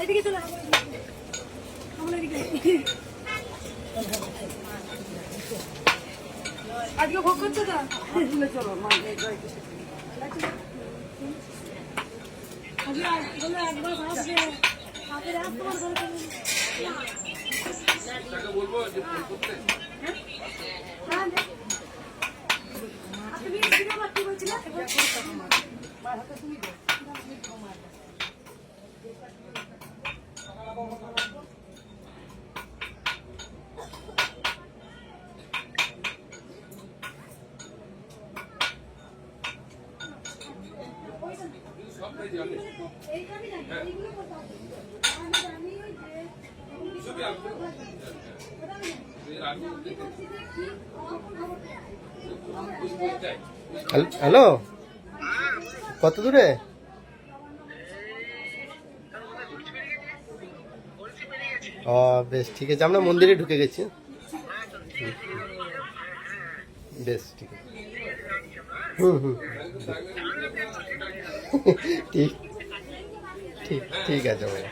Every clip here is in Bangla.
এদিকে চলে আজকে ভোগ করছো তো চলো একবার ভাবছে বলবো যে করতে হ্যালো, কত দূরে? ও বেশ ঠিক আছে, আমরা মন্দিরে ঢুকে গেছি। বেশ ঠিক আছে। ঠিক ঠিক ঠিক আছে ভাইয়া।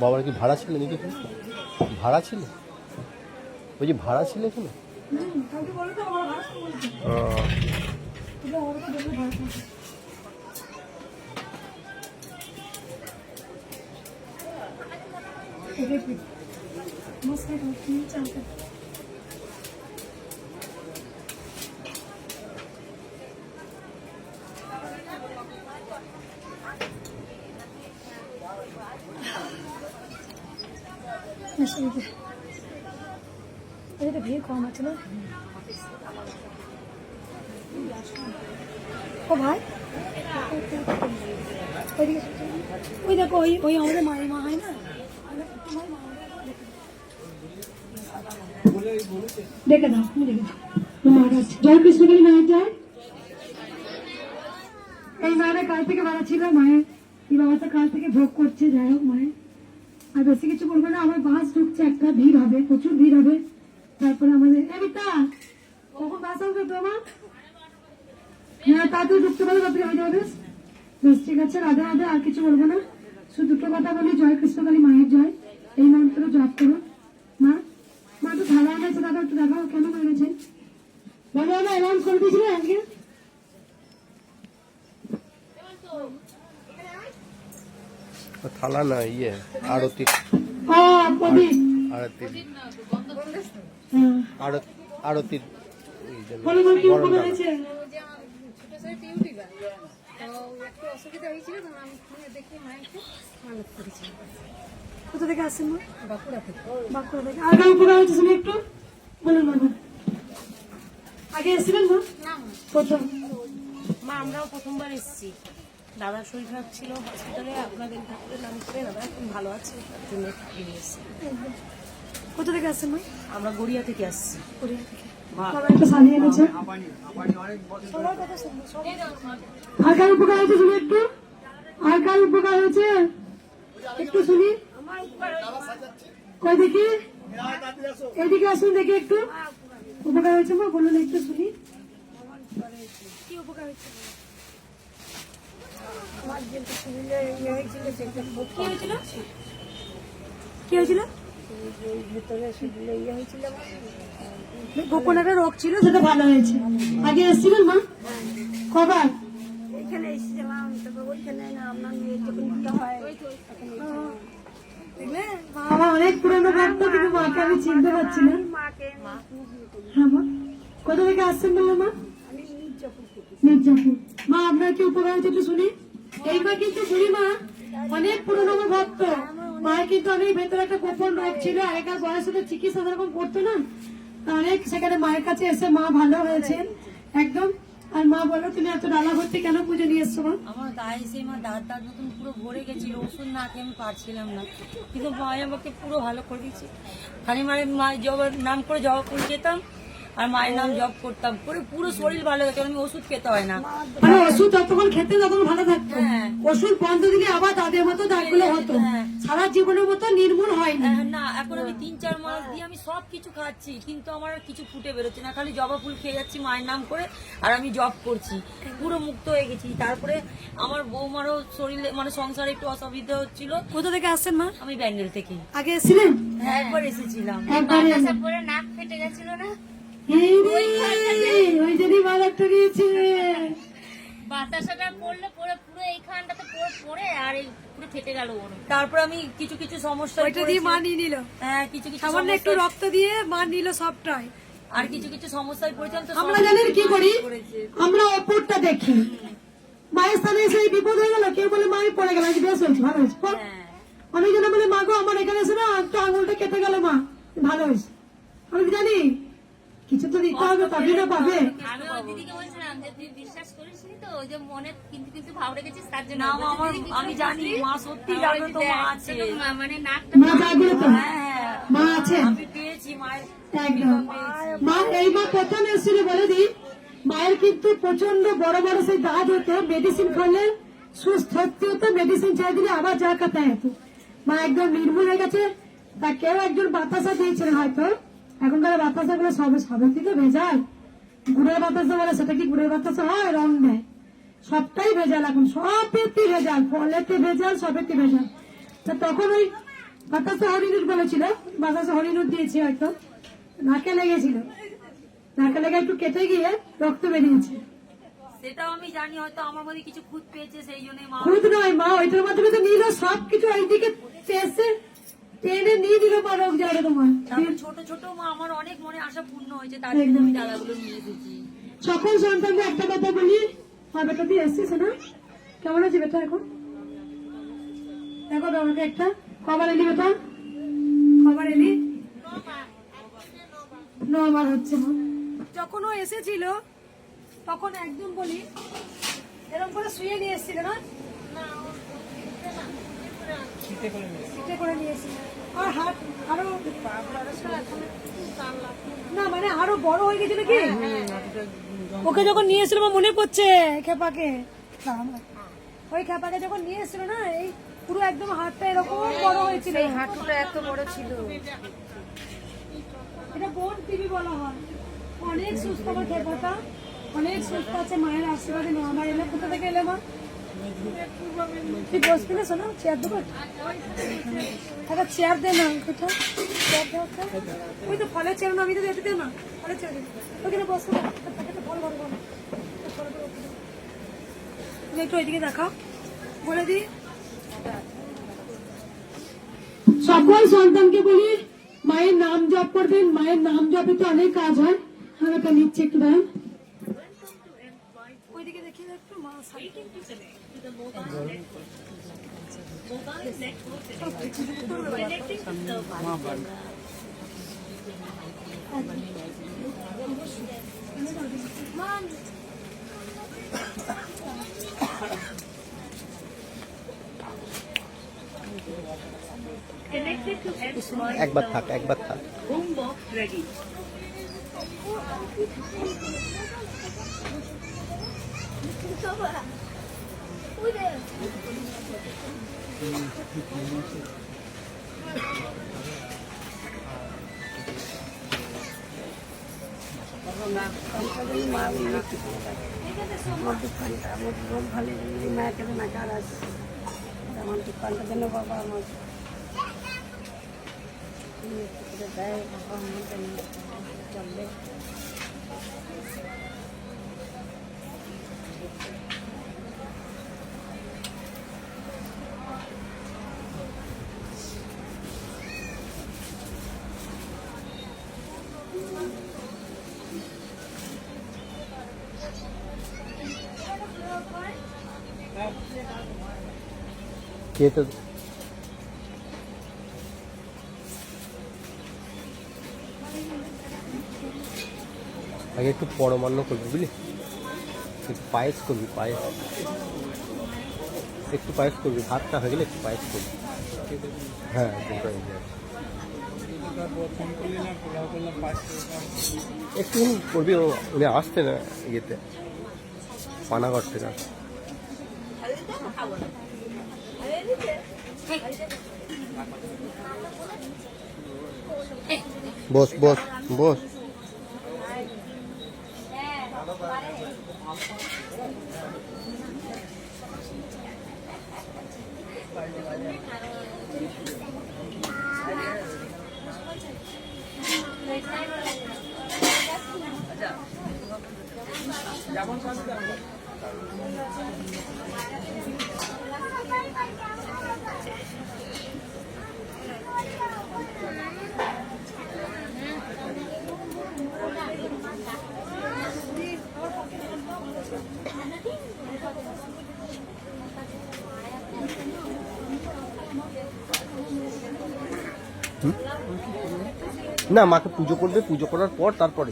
বাবার কি ভাড়া ছিল নাকি? ভাড়া ছিল? ওই যে ভাড়া ছিল এখানে? এটা ভিড় কম আছে না? ও ভাই ওই দেখো ওই আমাদের মায়ের মা হয় না, ডেকে দাও, তুমি ডেকে দাও। মায়ের আছে। জয় কৃষ্ণকালী মায়ের জয়। এই মায়েরা কাল থেকে বাড়া ছিল, মায়ের এই বাবা তো কাল থেকে ভোগ করছে। যাই হোক মায়ের আর বেশি কিছু বলবো না। আমার বাস ঢুকছে, একটা ভিড় হবে, প্রচুর ভিড় হবে। তারপরে আমাদের এমিতা কখন বাস আসবে তোমার? হ্যাঁ তাড়াতাড়ি ঢুকতে পারো, তাড়াতাড়ি হয়ে যাবে। বেশ ঠিক আছে, রাধে রাধে। আর কিছু বলবো না, শুধু দুটো কথা বলি, জয় কৃষ্ণকালী মায়ের জয়। এই মন্ত্র জপ করো। মা মা তো ভালো আছে দাদা, একটু দেখাও কেন হয়ে গেছে। বলো না অ্যানাউন্স করে দিয়েছিলে আজকে। থালা না, ইয়ে আরতি, প্রদীপ। আরতি, হ্যাঁ আরতির বলো মা কি উপকার হয়েছে? কোথা থেকে আসছেন মা? বাঁকুড়া থেকে। বাঁকুড়া থেকে। আর কার উপকার হয়েছে শুনি একটু বলুন বাবা। আগে এসেছিলেন মা? প্রথম। মা আমরাও প্রথমবার এসেছি। দাদার শরীর খারাপ ছিল হসপিটালে, আপনাদের ঠাকুরের নাম করে দাদা এখন ভালো আছে, তার জন্য এখানে এসেছি। কোথা থেকে আসছেন মা? আমরা গড়িয়া থেকে আসছি। কোরিয়া থেকে। বাবা একটু সাজিয়ে এনেছে। আর কার উপকার হয়েছে শুনি একটু? আর কার উপকার হয়েছে একটু শুনি? কই দেখি, এদিকে আসুন দেখি একটু। উপকার হয়েছে মা, বলুন একটু শুনি। কি উপকার হয়েছে? কি হয়েছিল? গোপন একটা রোগ ছিল, সেটা ভালো হয়েছে। আগে এসেছিলেন মা? কবার? এখানে এসেছিলাম, তারপর ওইখানে আপনার মেয়ের যখন বিয়ে হয় দেখলে বাবা অনেক পুরনো ভক্ত, কিন্তু মাকে আমি চিনতে পারছি না। মাকে হ্যাঁ মা, কোথা থেকে আসছেন বললো মা? আমি মির্জাপুর থেকে। মির্জাপুর। মা আপনার কি উপকার হয়েছে একটু শুনি। এই মা কিন্তু বুড়ি মা অনেক পুরনো ভক্ত। মায়ের কিন্তু অনেক ভেতরে একটা গোপন রোগ ছিল, আগেকার বয়স হলে চিকিৎসা সেরকম করতো না, অনেক সেখানে মায়ের কাছে এসে মা ভালো হয়েছেন একদম। আর মা বলো তুমি এত ডালা ভর্তি কেন পুজো নিয়ে এসছো মা? আমার গায়ে সেই মা দাঁত দাঁত মতন পুরো ভরে গেছিল, ওষুধ না খেয়ে আমি পারছিলাম না, কিন্তু মা আমাকে পুরো ভালো করে দিয়েছে। খালি মায়ের জবার নাম করে জবা ফুল খেতাম আর মায়ের নাম জপ করতাম, করে পুরো শরীর ভালো হতো, আমি ওষুধ খেতে হয় না। মানে ওষুধ যতক্ষণ খেতে ততক্ষণ ভালো থাকতো, হ্যাঁ। ওষুধ বন্ধ দিলে আবার তাদের মতো দাগগুলো হতো, হ্যাঁ। সারা জীবনের মতো নির্মূল হয়নি। না এখন আমি 3-4 মাস দিয়ে আমি সব কিছু খাচ্ছি, কিন্তু আমার আর কিছু ফুটে বেরোচ্ছে না, খালি জবা ফুল খেয়ে যাচ্ছি মায়ের নাম করে, আর আমি জব করছি, পুরো মুক্ত হয়ে গেছি। তারপরে আমার বৌমারও শরীরে মানে সংসারে একটু অসুবিধা হচ্ছিল। কোথা থেকে আসছেন মা? আমি ব্যাঙ্গেল থেকে আগে এসেছিলেন? একবার এসেছিলাম। একবারে পরে নাক ফেটে গেছিল না, এই রে, ওই জন্যই মা ডাক্তার দিয়েছে। বাতাসাটা পড়লে পরে পুরো এইখানটাতে পুরো পড়ে আর এই পুরো ফেটে গেল ওর। তারপর আমি কিছু কিছু সমস্যা ওইটা দিয়ে মা নিয়ে নিল, হ্যাঁ কিছু কিছু সামান্য একটু সমস্যায়- রক্ত দিয়ে মা নিল সবটাই। আর কিছু কিছু সমস্যায় পড়েছিলাম, তো আমরা সব জানেন কি মা করি, করেছে। আমরা অপরটা দেখি। মায়ের স্থানে এসে এই বিপদ হয়ে গেল, কেউ বলে মা আমি পড়ে গেলাম, বেশ হয়েছে ভালো হয়েছে। পর। হ্যাঁ আমি যেন বলে মা গো আমার এখানে এসে না একটা আঙুলটা কেটে গেল মা, ভালো হয়েছে। আমি কি জানি কিছু তো দিতে হবে, তবেই না পাবে। আমি ওই দিদিকে বলছিলাম যে তুই বিশ্বাস করিস নি তো, ওই যে মনে কিন্তু কিছু ভাব রেখেছিস তার জন্য। না মা, আমি জানি মা সত্যি জানো তো মা আছে। মানে নাকটা মা জাগলো তো, হ্যাঁ মা আছে আমি পেয়েছি মায়ের একদম। মা এই মা প্রথম এসেছিল বলে দিই, মায়ের কিন্তু প্রচন্ড বড় বড় সেই দাঁত হতো, মেডিসিন খাওয়ালে সুস্থ হতো, মেডিসিন ছেড়ে দিলে আবার যা কাটা হতো। মা একদম নির্মূল হয়ে গেছে। তা কেউ একজন বাতাসা দিয়েছিলেন হয়তো, এখনকার বাতাসা গুলো সবের দিকে ভেজাল। গুড়ের বাতাসা বলে, সেটা কি গুড়ের বাতাসা হয়? রং নেয়, সবটাই ভেজাল এখন, সবেতে ভেজাল, ফলেতে ভেজাল, সবেতে ভেজাল। তা তখন ওই বাতাসা হরিণুট বলেছিল, বাতাসা হরিণুট দিয়েছে হয়তো, নাকে লেগেছিল, নাকে লেগে একটু কেটে গিয়ে রক্ত বেরিয়েছে। সেটাও আমি জানি, হয়তো আমার মধ্যে কিছু খুঁত পেয়েছে সেই জন্য মা। খুদ নয় মা, ওইটার মাধ্যমে তো নিল সবকিছু, ওইদিকে এসে টেনে নিয়ে দিল মা রোগ যাবে তোমার। তারপর ছোট ছোট মা আমার অনেক মনে আশা পূর্ণ হয়েছে, তার জন্য আমি দাদাগুলো নিয়ে এসেছি। সকল সন্তানদের একটা কথা বলি, আর বেটা দিয়ে এসছিস না, কেমন আছে বেটা এখন? দেখো আমাকে একটা কবার এলি বেটা, কবার এলি? 9 বার হচ্ছে মা। যখন ও এসেছিল তখন একদম বলি এরকম করে শুয়ে নিয়ে এসেছিল না, সিটে করে নিয়ে এসেছিল, আর হাত আরো আরো বড় হয়ে গেছিল কি ওকে যখন নিয়ে এসেছিল আমার মনে পড়ছে খেপাকে ওই খেপাকে যখন নিয়ে এসেছিল না এই পুরো একদম হাতটা এরকম বড় হয়েছিল হাঁটুটা এত বড় ছিল। এটা বোন টিভি বলা হয়। অনেক সুস্থ আমার খেপাটা, অনেক সুস্থ আছে মায়ের আশীর্বাদে। আমার এলে কোথা থেকে এলে মা? তুই বসবি না শোনা চেয়ার দেবো একটা চেয়ার দে না কোথাও চেয়ার দেওয়া ওই তো ফলের চেয়ার না আমি তো যেতে দে না ফলের চেয়ার ওইখানে বসবো ফল ভরবো একটু ওইদিকে দেখাও বলে দি সকল সন্তানকে বলি মায়ের নাম জপ করবেন। মায়ের নাম জপে তো অনেক কাজ হয়। আমি এটা নিচ্ছি একটু দেন ওইদিকে দেখি একটু মা একবার থাক, একবার থাক। আমার দোকানটা আমার রোগ ভালো মায়ের কাছে নাকার আছে আমার দোকানটা যেন বাবা আমার দেয় বাবা আমার জন্য চলবে। কে তো আগে একটু পরমান্ন করবি বুঝলি, একটু পায়েস করবি, পায়েস একটু পায়েস করবি, ভাতটা হয়ে গেলে একটু পায়েস করবি। হ্যাঁ একটু করবি, উনি আসছে না ইয়েতে পানাগড় থেকে আসছে। বস বস বস। না, মাকে পুজো করবে, পুজো করার পর তারপরে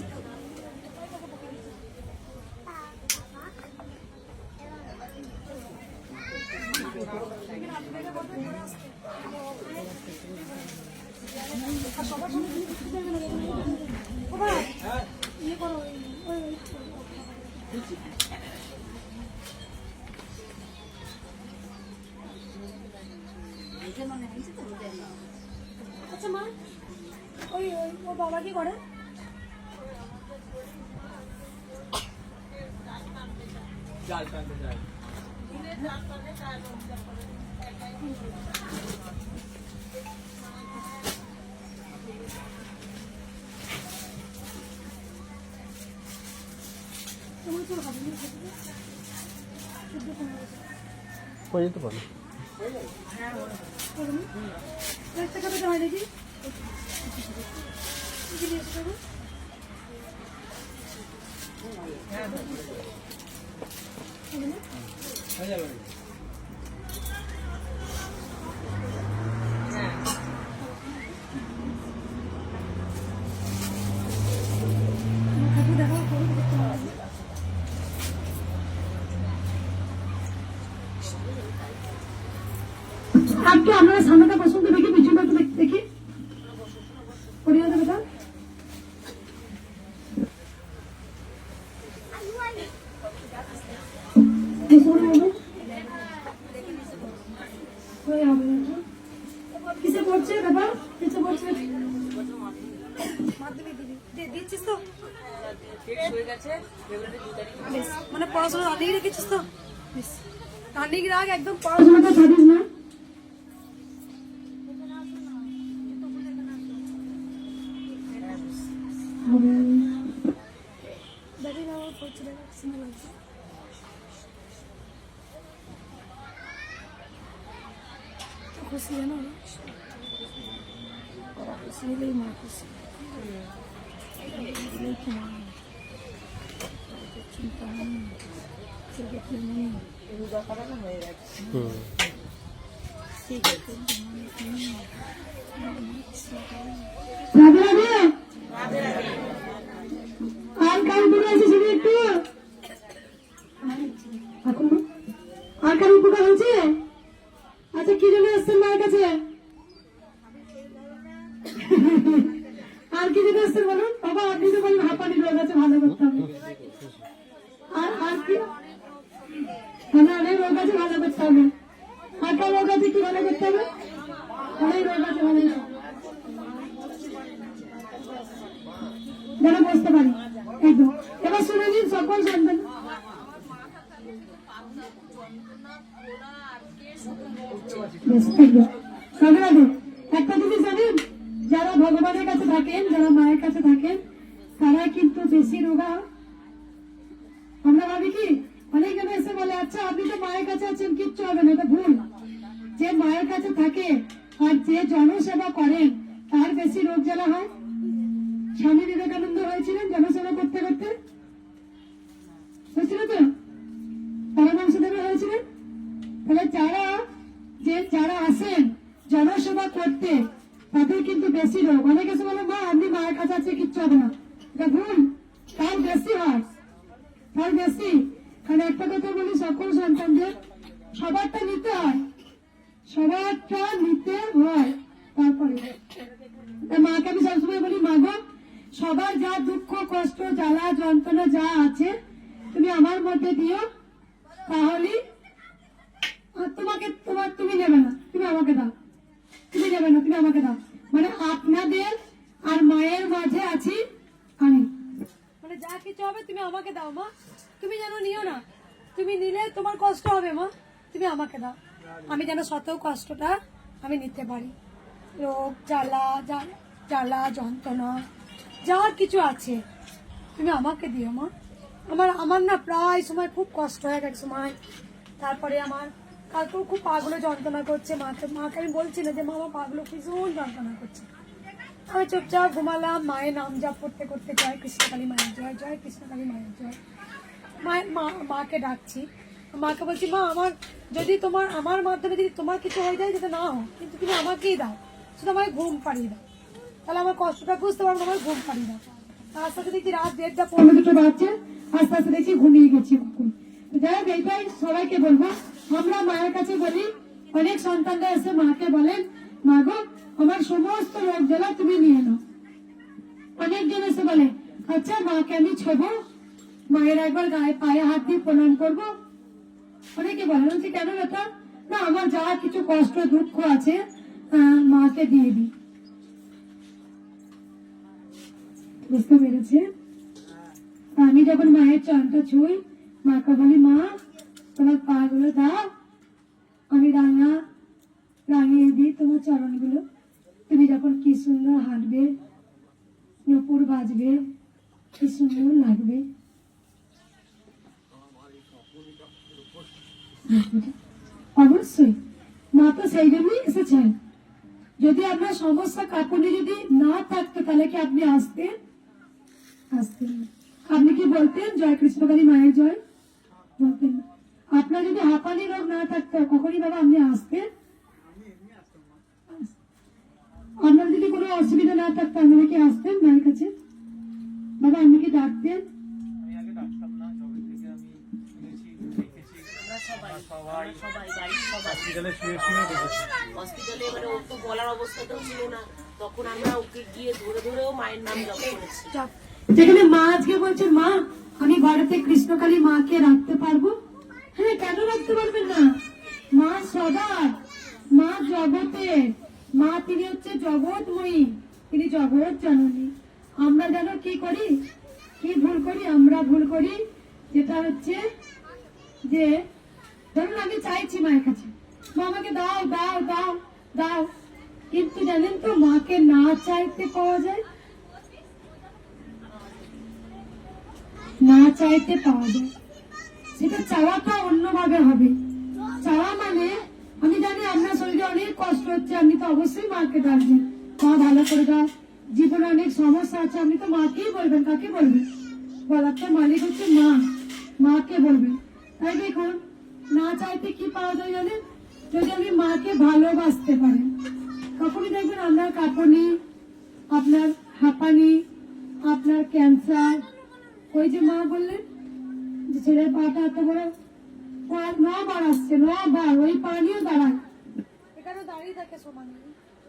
আচ্ছা মা ওই ওর বাবা কি করে? হয়ে যেতে পারে। টাকাটা জমা দেখি একটু আপনারা সামনেটা পছন্দ দেখি, পিছনটা একটু দেখি পরিবার বেটা মাধ্যমিক দিবি দিচ্ছিস তো বেশ, মানে পড়াশোনা রানিং রেখেছিস তো বেশ, রানিং রাখ, একদম পড়াশোনাটা ছাড়িস না। দাঁড়িয়ে না, আমার পড়ছে না, সিনেমা লাগছে। খুশি है ना, खुशी ले माँ खुशी चिंता नहीं, चिंता नहीं, রাধে রাধে। আর কার উপকার আছে শুধু একটু, আর কার উপকার হয়েছে? আচ্ছা, কি জন্য এসছেন মায়ের কাছে? আর কি জন্য এসছেন বলুন? বাবা আপনি তো বলেন হাঁপানি রোগ আছে, ভালো করতে হবে। আর কি অনেক রোগ আছে, ভালো করতে হবে। আর কার রোগ আছে, কি ভালো করতে হবে? অনেক রোগ আছে, ভালো যেন বুঝতে পারি একদম। এবার শুনে নিন সকল সন্তান, একটা জিনিস জানেন, যারা ভগবানের কাছে থাকেন, যারা মায়ের কাছে থাকেন, তারা কিন্তু বেশি রোগা। আমরা ভাবি কি, অনেকজন এসে বলে আচ্ছা আপনি তো মায়ের কাছে আছেন, কিচ্ছু হবে না, এটা ভুল। যে মায়ের কাছে থাকে আর যে জনসেবা করেন তার বেশি রোগ জ্বালা হয়। স্বামী বিবেকানন্দ হয়েছিলেন জনসেবা করতে করতে, হয়েছিল তো, পরমাংশদেবী হয়েছিলেন। তাহলে যারা আসেন জনসেবা করতে তাদের কিন্তু বেশি রোগ। অনেকে এসে বলে মা আপনি মায়ের কাছে আছে, কিচ্ছু হবে না, এটা ভুল, তার বেশি হয়, তার বেশি। কারণ একটা কথা বলি সকল সন্তানদের, সবারটা নিতে হয়, সবারটা নিতে হয়। তারপরে মাকে আমি সবসময় বলি মা গো, সবার যা দুঃখ কষ্ট জ্বালা যন্ত্রণা যা আছে তুমি আমার মধ্যে দিও, তাহলে তোমাকে তুমি নেবে না, তুমি আমাকে দাও, তুমি নেবে না, তুমি আমাকে দাও। মানে আপনাদের আর মায়ের মাঝে আছি আমি, মানে যা কিছু হবে তুমি আমাকে দাও মা, তুমি যেন নিও না, তুমি নিলে তোমার কষ্ট হবে মা, তুমি আমাকে দাও, আমি যেন শত কষ্টটা আমি নিতে পারি। রোগ জ্বালা যন্ত্রণা যা কিছু আছে তুমি আমাকে দিও মা। আমার না প্রায় সময় খুব কষ্ট হয় এক সময়। তারপরে আমার কালকেও খুব পাগুলো যন্ত্রণা করছে, মাকে আমি বলছি না যে মা আমার পাগুলো ভীষণ যন্ত্রণা করছে। আমি চুপচাপ ঘুমালাম, মায়ের নাম জপ করতে করতে জয় কৃষ্ণকালী মায়ের জয়, জয় কৃষ্ণকালী মায়ের জয়। মাকে ডাকছি, মাকে বলছি মা আমার মাধ্যমে যদি তোমার কিছু হয়ে যায় যেটা না হোক, কিন্তু তুমি আমাকেই দাও, শুধু আমায় ঘুম পাড়িয়ে দাও, তাহলে আমার কষ্টটা বুঝতে পারবো, আমার ঘুম পাড়িয়ে দাও। আস্তে আস্তে দেখছি রাত 1:30 পৌনে 2 বাজছে, আস্তে আস্তে দেখছি ঘুমিয়ে গেছি। যাই হোক এইটাই সবাইকে বলবো, আমরা মায়ের কাছে বলি, অনেক সন্তানরা এসে মাকে বলেন মা গো আমার সমস্ত রোগ জ্বালা তুমি নিয়ে নাও। অনেকজন এসে বলে আচ্ছা মাকে আমি ছোবো, মায়ের একবার গায়ে পায়ে হাত দিয়ে প্রণাম করবো। অনেকে বলে হচ্ছে কেন ব্যাপার না, আমার যা কিছু কষ্ট দুঃখ আছে মাকে দিয়ে দিই। বুঝতে পেরেছে? আমি যখন মায়ের চরণটা ছুঁই, মাকে বলি মা তোমার পা গুলো দাও, আমি রাঙিয়ে দিই তোমার চরণগুলো, তুমি যখন কি সুন্দর হাঁটবে, নুপুর বাজবে, কি সুন্দর লাগবে। অবশ্যই মা তো সেই জন্যই এসেছেন। যদি আপনার সমস্যা কাকুনি যদি না থাকতো তাহলে কি আপনি আসতেন? আপনি কি বলতেন জয় কৃষ্ণকালী মায়ের জয়? বলতেন না। আপনার যদি হাঁপানি রোগ না থাকতো কখনই বাবা আপনি আসতেন? আপনার যদি কোনো অসুবিধা না থাকতো আপনারা কি আসতেন মায়ের কাছে? বাবা আপনি কি ডাকতেন? হসপিটালে এবারে ওর তো বলার অবস্থাটাও ছিল না, তখন আমরা ওকে গিয়ে ধরে ধরেও মায়ের নাম জপ করেছি। যেখানে মা আজকে বলছেন মা আমি ঘরেতে কৃষ্ণকালী মাকে রাখতে পারবো, হ্যাঁ কেন রাখতে পারবেন না? মা সবার, মা জগতে, মা তিনি হচ্ছে জগৎময়ী, তিনি জগৎ জননী। আমরা যেন কি করি, কি ভুল করি, আমরা ভুল করি যেটা হচ্ছে যে ধরুন আমি চাইছি মায়ের কাছে, মা আমাকে দাও দাও দাও দাও, কিন্তু জানেন তো মাকে না চাইতে পাওয়া যায়, না চাইতে পাওয়া যায়। সেটা চাওয়াটা অন্যভাবে হবে। চাওয়া মানে আমি জানি আপনার শরীরে অনেক কষ্ট হচ্ছে, আপনি তো অবশ্যই মাকে ডাকবেন, মা ভালো করে দাও, জীবনে অনেক সমস্যা আছে, আপনি তো মাকেই বলবেন। কাকে বলবেন? বলার তো মালিক হচ্ছে মা, মাকে বলবেন। তাই দেখুন না চাইতে কি পাওয়া যায় জানেন? যদি আপনি মাকে ভালোবাসতে পারেন, তখনই দেখবেন আপনার কাঁপুনি, আপনার হাঁপানি, আপনার ক্যান্সার, ওই যে মা বললেন যে ছেলের পাটা এত বড় 9 বার আসছে, 9 বার, ওই পা নিয়েও দাঁড়ায়, এখানে দাঁড়িয়ে থাকে সমান।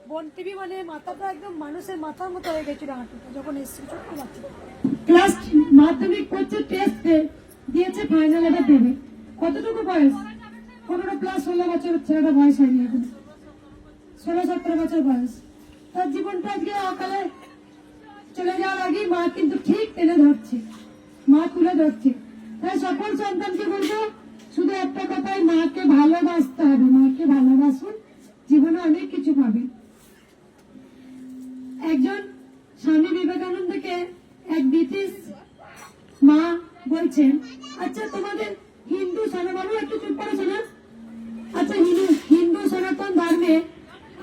বোন টিভি মানে মাথাটা একদম মানুষের মাথার মতো হয়ে গেছিল হাঁটুটা যখন এসছে, ছোট্ট বাচ্চা ক্লাস মাধ্যমিক করছে, টেস্ট দিয়েছে, ফাইনাল এবার দেবে। কতটুকু বয়স? 15+16 বছর ছেলেটা বয়স হয়নি এখন, 16-17 বছর বয়স। তার জীবনটা আজকে অকালে চলে যাওয়ার আগে মা কিন্তু ঠিক টেনে ধরছে, মা তুলে ধরছে। তাই সকল সন্তানকে বলবো শুধু একটা কথাই, মাকে ভালোবাসতে হবে। মাকে ভালোবাসুন, জীবনে অনেক কিছু পাবেন। একজন স্বামী বিবেকানন্দকে এক ব্রিটিশ মা বলছেন, আচ্ছা তোমাদের হিন্দু সনাতন, একটু চুপ করেছে না, আচ্ছা হিন্দু সনাতন ধর্মে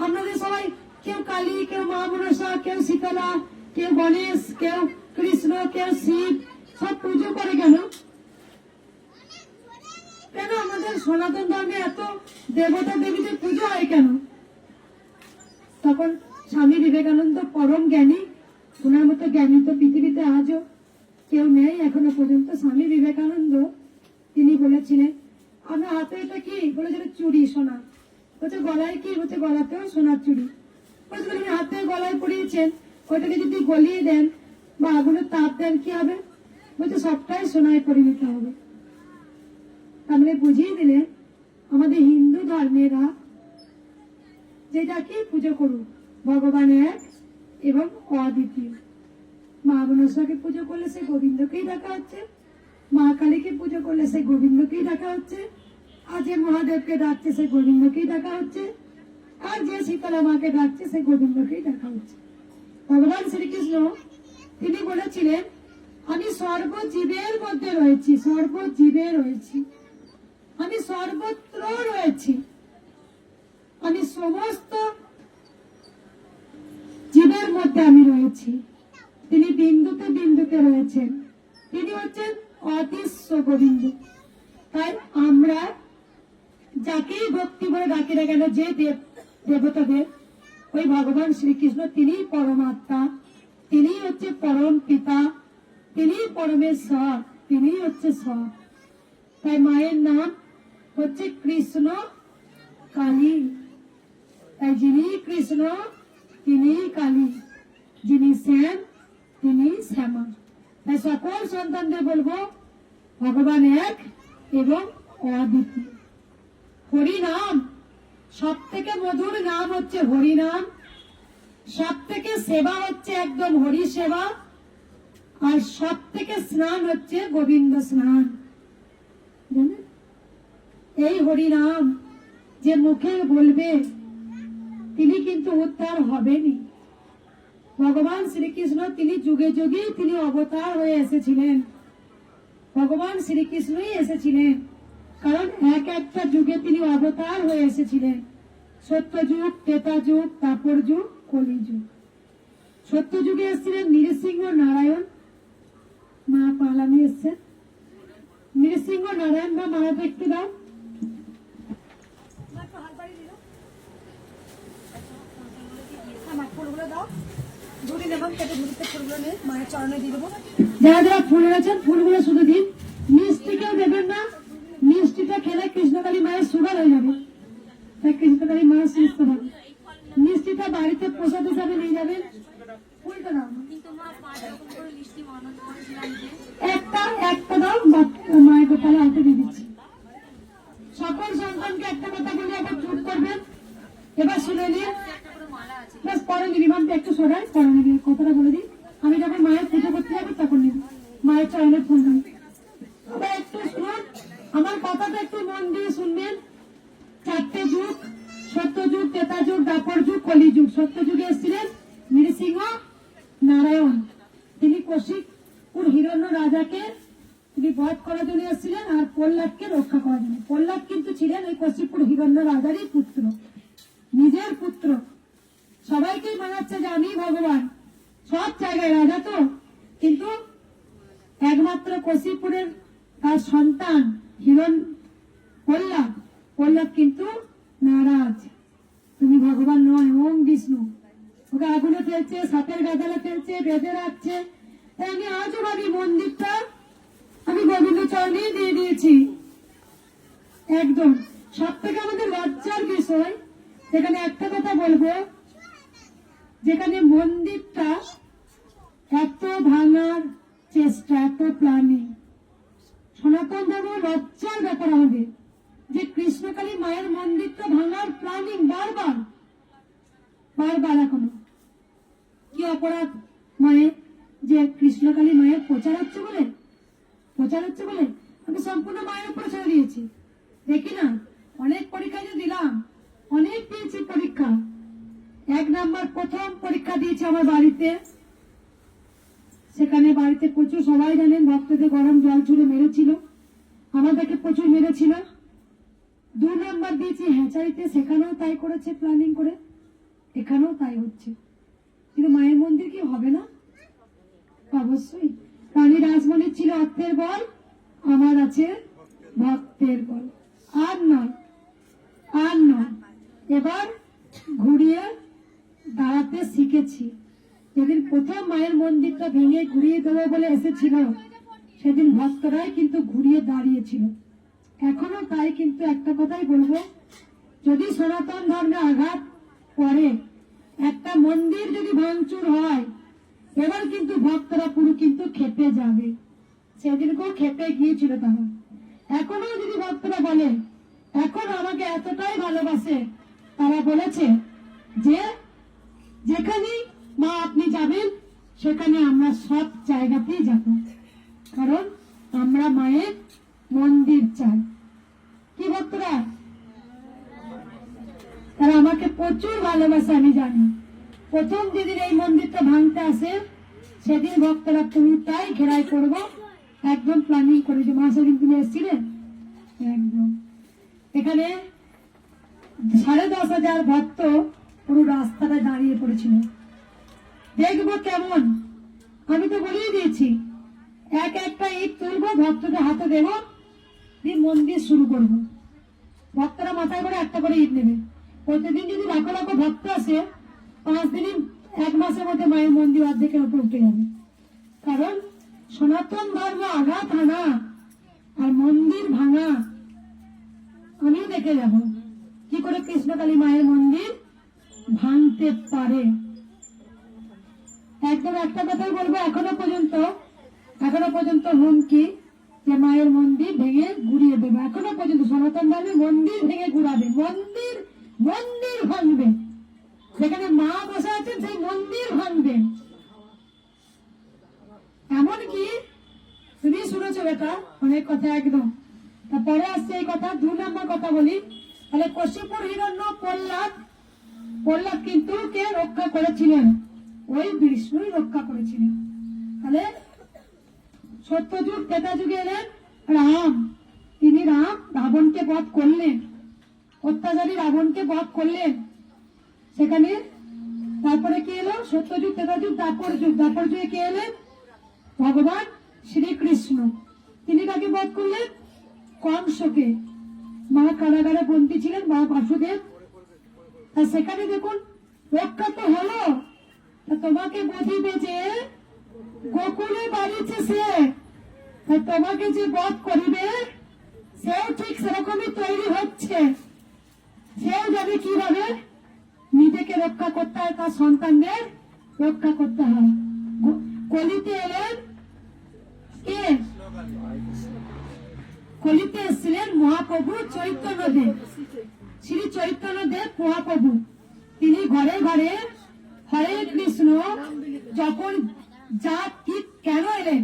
আপনাদের সবাই কেউ কালী, কেউ মা মনসা, কেউ শীতলা, কেউ গণেশ, কেউ কৃষ্ণ, কেউ শিব, সব পুজো করে কেন? কেন আমাদের সনাতন ধর্মে এত দেবতা দেবীদের পুজো হয় কেন? তখন স্বামী বিবেকানন্দ পরম জ্ঞানী, ওনার মতো জ্ঞানী তো পৃথিবীতে আজও কেউ নেই এখনো পর্যন্ত। স্বামী বিবেকানন্দ তিনি বলেছিলেন, আমার হাতে এটা কি? বলেছিল চুড়ি, সোনা। বলছে গলায় কি? বলছে গলাতেও সোনার চুড়ি। বলছে আপনি হাতে গলায় পরিয়েছেন, ওইটাকে যদি গলিয়ে দেন বা আগুনের তাপ দেন কি হবে? বলছে সবটাই সোনায় পরিণত হবে। তাহলে বুঝিয়ে দিলেন আমাদের হিন্দু ধর্মেরা যেটাকে পুজো করুন, ভগবান এক এবং অদ্বিতীয়। মা মনসাকে পুজো করলে সে গোবিন্দকেই ডাকা হচ্ছে, মা কালীকে পুজো করলে সে গোবিন্দকেই ডাকা হচ্ছে, আর যে মহাদেবকে ডাকছে সে গোবিন্দকেই ডাকা হচ্ছে, আর যে শীতলা মাকে ডাকছে সে গোবিন্দকেই ডাকা হচ্ছে। ভগবান শ্রীকৃষ্ণ তিনি বলেছিলেন, আমি সর্বজীবের মধ্যে রয়েছি, সর্বজীবে রয়েছি, আমি সর্বত্র রয়েছি, আমি সমস্ত জীবের মধ্যে আমি রয়েছি। তিনি বিন্দুতে বিন্দুতে রয়েছেন, তিনি হচ্ছেন অদৃশ্য গোবিন্দ। তাই আমরা যাকেই ভক্তি করে ডাকি না কেন, যে দেবতাদের, ওই ভগবান শ্রীকৃষ্ণ তিনি পরমাত্মা, তিনি হচ্ছে পরম পিতা, তিনি পরমেশ্বর, তিনি হচ্ছে সব। তাই মায়ের নাম হচ্ছে কৃষ্ণ কালী। তাই যিনি কৃষ্ণ তিনি কালী, যিনি শ্যাম তিনি শ্যামা। তাই সকল সন্তানদের বলবো ভগবান এক এবং অদ্বিতীয়। হরি নাম সব থেকে মধুর নাম হচ্ছে হরি নাম, সব থেকে সেবা হচ্ছে একদম হরি সেবা, আর সব থেকে স্নান হচ্ছে গোবিন্দ স্নান। জানেন এই হরি নাম যে মুখে বলবে তিনি কিন্তু উদ্ধার হবেনি। ভগবান শ্রীকৃষ্ণ তিনি যুগে যুগে তিনি অবতার হয়ে এসেছিলেন, ভগবান শ্রীকৃষ্ণই এসেছিলেন, কারণ এক একটা যুগে তিনি অবতার হয়ে এসেছিলেন। সত্যযুগ, ত্রেতা যুগ, দ্বাপর যুগ, কলি যুগ। সত্য যুগে এসেছিলেন নৃসিংহ নারায়ণ, মা পালামি এসছেন। নৃসিংহ নারায়ণ বা মারা দেখতে দাও, ফুলগুলো দাও, ঝুড়ি দেবেন, কেটে ঝুড়িতে ফুলগুলো নিয়ে মায়ের চরণে দিয়ে দেবো। যারা যারা ফুল এনেছেন ফুলগুলো শুধু দিন, মিষ্টিকেও দেবেন না, মিষ্টিটা খেলে কৃষ্ণকালী মায়ের সুগার হয়ে যাবে, তাই কৃষ্ণকালী মায়ের সুস্থ হবে। মিষ্টিটা বাড়িতে প্রসাদ হিসাবে নিয়ে যাবেন। ফুলটা দাও, একটা দাও, মায়ের গোপালে হাতে দিয়ে দিচ্ছি। সকল সন্তানকে একটা কথা বলে আবার চুপ করবেন। এবার শুনে নিয়ে ব্যাস পরে নিবি, একটু সরাই পরে নিবি, কথাটা বলে দিই। আমি যখন মায়ের চরণে ফুল দিই। আবার একটু শুনুন, আমার কথাটা একটু মন দিয়ে শুনবেন। 4টে যুগ, সত্যযুগ, ত্রেতাযুগ, দ্বাপর যুগ, কলিযুগ। সত্যযুগে এসেছিলেন নৃসিংহ নারায়ণ, তিনি কৌশিকপুর হিরণ্য রাজাকে তিনি বধ করার জন্য এসেছিলেন, আর প্রহ্লাদকে রক্ষা করার জন্য। প্রহ্লাদ কিন্তু ছিলেন ওই কৌশিকপুর হিরণ্য রাজারই পুত্র, নিজের পুত্র। সবাইকেই মানাচ্ছে যে আমি ভগবান, সব জায়গায় রাজা তো, কিন্তু একমাত্র কৌশিকপুরের তার সন্তান প্রহ্লাদ কিন্তু নারাজ, তুমি ভগবান নয়, ওম বিষ্ণু। ওকে আগুনে ফেলছে, সাপের গাদালে ফেলছে, বেঁধে রাখছে। তাই আমি আজও ভাবি মন্দিরটা আমি গোবিন্দ চরণেই দিয়ে দিয়েছি একদম। সব থেকে আমাদের লজ্জার বিষয়, সেখানে একটা কথা বলবো, যেখানে মন্দিরটা এত ভাঙার চেষ্টা, এত প্ল্যানিং, সনাতন ধর্ম লজ্জার ব্যাপার আমাদের যে কৃষ্ণকালী মায়ের মন্দিরটা ভাঙার প্ল্যানিং বারবার। এখনো কি অপরাধ মায়ের যে কৃষ্ণকালী মায়ের প্রচার হচ্ছে বলে আমি সম্পূর্ণ মায়ের উপরে ছেড়ে দিয়েছি। দেখি না, অনেক পরীক্ষা যে দিলাম, অনেক দিয়েছি পরীক্ষা। 1 নাম্বার প্রথম পরীক্ষা দিয়েছি আমার বাড়িতে, সেখানে বাড়িতে প্রচুর, সবাই জানেন, ভক্তদের গরম জল ছুড়ে মেরেছিল, আমাদেরকে প্রচুর মেরেছিল। 2 নাম্বার দিয়েছি হ্যাচারিতে, সেখানেও তাই করেছে প্ল্যানিং করে, এখানেও তাই হচ্ছে। কিন্তু মায়ের মন্দির কি হবে না? অবশ্যই। রানী রাসমণির ছিল অর্থের বল, আমার আছে ভক্তের বল। আর নয়। এবার ঘুরিয়ে দাঁড়াতে শিখেছি। যেদিন প্রথম মায়ের মন্দিরটা ভেঙে ঘুরিয়ে দেবো বলে এসেছিল, সেদিন ভক্তরাই কিন্তু ঘুরিয়ে দাঁড়িয়েছিল। এখনো তাই। কিন্তু একটা কথাই বলবো, যদি সনাতন ধর্মে আঘাত পড়ে, একটা মন্দির যদি ভাঙচুর হয়, এবার কিন্তু ভক্তরা পুরো কিন্তু খেপে যাবে। সেদিনকেও খেপে গিয়েছিল তারা। এখনো যদি ভক্তরা বলে, এখন আমাকে এতটাই ভালোবাসে, তারা বলেছে যে যেখানেই মা আপনি যাবেন, সেখানে আমরা সব জায়গাতেই যাব, কারণ আমরা মায়ের মন্দির চাই। কি ভক্তরা? তারা আমাকে প্রচুর ভালোবাসে, আমি জানি। প্রথম যেদিন এই মন্দিরটা ভাঙতে আসে, সেদিন ভক্তরা পুরোটাই ঘেরাই করবো একদম প্ল্যানিং করেছে। মা সেদিন তুমি এসেছিলে একদম। এখানে 10,500 ভক্ত পুরো রাস্তাটা দাঁড়িয়ে পড়েছিল, দেখবো কেমন। আমি তো বলেই দিয়েছি, একটা ইট তুলবো, ভক্তদের হাতে দেবো, দিয়ে মন্দির শুরু করবো। ভক্তরা মাথায় করে একটা করে ইট নেবে। প্রতিদিন যদি লাখো লাখো ভক্ত আসে, 5 দিনই 1 মাসের মধ্যে মায়ের মন্দির অর্ধেকের উপর উঠে যাবে। কারণ সনাতন ধর্ম আঘাত হানা আর মন্দির ভাঙা, আমিও দেখে যাব কি করে কৃষ্ণকালী মায়ের মন্দির ভাঙতে পারে। একদম একটা কথাই বলবো, এখনো পর্যন্ত হুমকি যে মায়ের মন্দির ভেঙে ঘুরিয়ে দেবে। এখনো পর্যন্ত সনাতন ধর্মে মন্দির ভেঙে ঘুরাবে, মন্দির ভাঙবে। যেখানে মা বসে আছেন সেই মন্দির ভাঙবে। এমনকি তুমি শুনেছো বেটা অনেক কথা একদম। তারপরে আসছে এই কথা। 2 নম্বর কথা বলি, তাহলে কৌশিকপুর হিরণ্য প্রহ্লাদ কিন্তু কে রক্ষা করেছিলেন? ওই বিষ্ণুই রক্ষা করেছিলেন। তাহলে সত্যযুগ, ত্রেতাযুগে এলেন রাম, তিনি রাবণকে বধ করলেন, অত্যাচারী রাবণকে বধ করলেন। সেখানে তারপরে কি এলো? সত্যযুগ, ত্রেতাযুগ, দ্বাপর যুগে কে এলেন? ভগবান শ্রীকৃষ্ণ। তিনি কাকে বধ করলেন? কংসকে। মা কারাগারে বন্দী ছিলেন, মা বাসুদেব। আর সেখানে দেখুন রক্ষা তো হলো, তোমাকে বধিবে যে গোকুলে বাড়িছে সে, তোমাকে যে বধ করিবে সেও ঠিক সেরকমই তৈরি হচ্ছে। সেও যাবে কিভাবে নিজেকে রক্ষা করতে হয়, তার সন্তানদের রক্ষা করতে হয়। কলিতে এলেন কে? কলিতে এসেছিলেন মহাপ্রভু চৈতন্যদেব, শ্রী চৈতন্যদেব মহাপ্রভু। তিনি ঘরে ঘরে হরে কৃষ্ণ যখন যা কি কেন এলেন?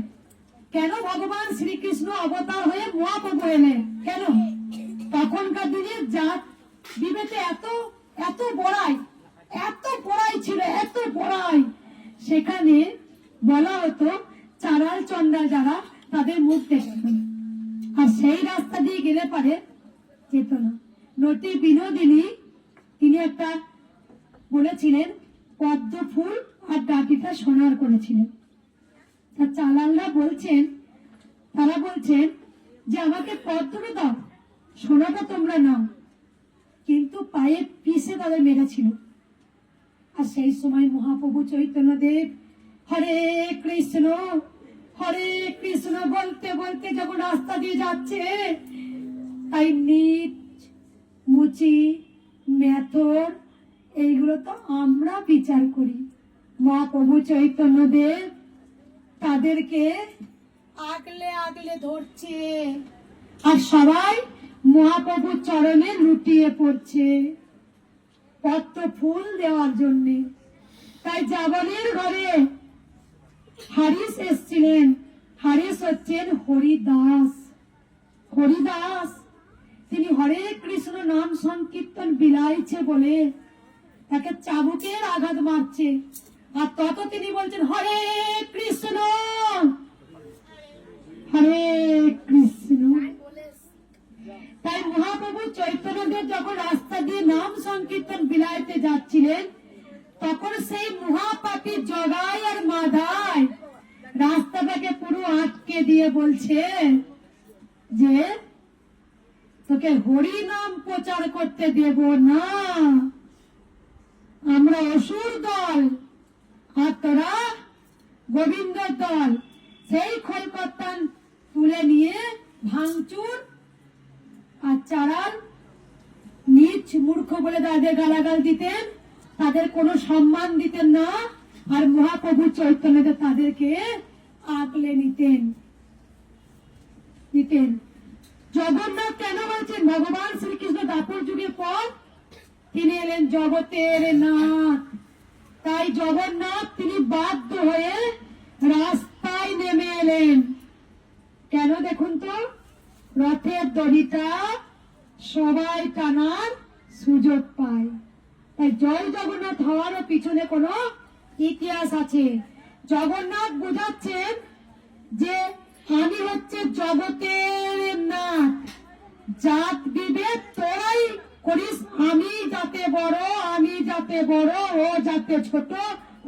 কেন ভগবান শ্রীকৃষ্ণ অবতার হয়ে মহাপ্রভু এলেন? কেন? তখনকার দিনে জাত বিভেদে এত বড়াই ছিল, এত বড়াই। সেখানে বলা হতো চারাল চন্ডাল যারা, তাদের মুখ দেখত না, আর সেই রাস্তা দিয়ে গেলে পারে যেত না। নটি বিনোদিনী তিনি একটা বলেছিলেন পদ্ম ফুল আর ডাকিটা সোনার করেছিলেন। তা চালালরা বলছেন, তারা বলছেন যে আমাকে পদ্মটা দাও, সোনাটা তোমরা নাও, কিন্তু পায়ে পিষে তাদের মেরেছিল। আর সেই সময় মহাপ্রভু চৈতন্যদেব হরে কৃষ্ণ বলতে বলতে যখন রাস্তা দিয়ে যাচ্ছে, তাই নিচ মুচি মেথর এইগুলো তো আমরা বিচার করি। মহাপ্রভু চৈতন্যদেব তাদেরকে আগলে ধরছে, আর সবাই মহাপ্রভুর চরণে লুটিয়ে পড়ছে পদ্ম ফুল দেওয়ার জন্য। তাই জাবনের ঘরে হারিস এসছিলেন। হারিস হচ্ছেন হরিদাস। তিনি হরে কৃষ্ণ নাম সংকীর্তন বিলাইছে বলে তাকে চাবুকের আঘাত মারছে, আর তত তিনি বলছেন হরে কৃষ্ণ। তাই মহাপ্রভু চৈতন্যদেব যখন রাস্তা দিয়ে নাম সংকীর্তন বিলাইতে যাচ্ছিলেন, তখন সেই মহাপাপী জগাই আর মাধাই রাস্তাটাকে পুরো আটকে দিয়ে বলছে যে তোকে হরি নাম প্রচার করতে দেব না, আমরা অসুর দল আর তোরা গোবিন্দর দল। সেই খলকত্তান তুলে নিয়ে ভাঙচুর আর চারাল নিচ মূর্খ বলে তাদের গালাগাল দিতেন, তাদের কোনো সম্মান দিতেন না। আর মহাপ্রভু চৈতন্যদেব তাদেরকে আগলে নিতেন। জগন্নাথ কেন বলছেন? ভগবান শ্রীকৃষ্ণ দাপর যুগের পর তিনি এলেন জগতের নাথ। তাই জগন্নাথ তিনি বাধ্য হয়ে রাস্তায় নেমে এলেন। কেন দেখুন তো, রথের দড়িটা সবাই টানার সুযোগ পায়। তাই জয় জগন্নাথ হওয়ারও পিছনে কোনো ইতিহাস আছে। জগন্নাথ বোঝাচ্ছেন যে আমি হচ্ছে জগতের নাথ, জাত বিভেদ তোরাই করিস, আমি যাতে বড়, ও যাতে ছোট,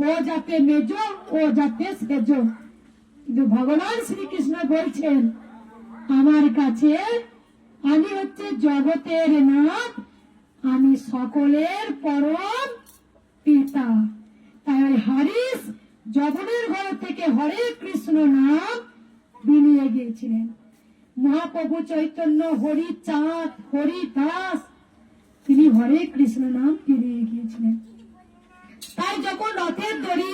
ও যাতে মেজ, ও যাতে সেজ। কিন্তু ভগবান শ্রীকৃষ্ণ বলছেন আমার কাছে আমি হচ্ছে জগতের নাথ, আমি সকলের পরম পিতা। তাই ওই হারিস জগনের ঘর থেকে হরে কৃষ্ণ নাম বিলিয়ে গিয়েছিলেন। মহাপ্রভু চৈতন্য হরিচাঁদ হরিদাস তিনি হরে কৃষ্ণ নাম বিলিয়ে গিয়েছিলেন। তাই যখন রথের দড়ি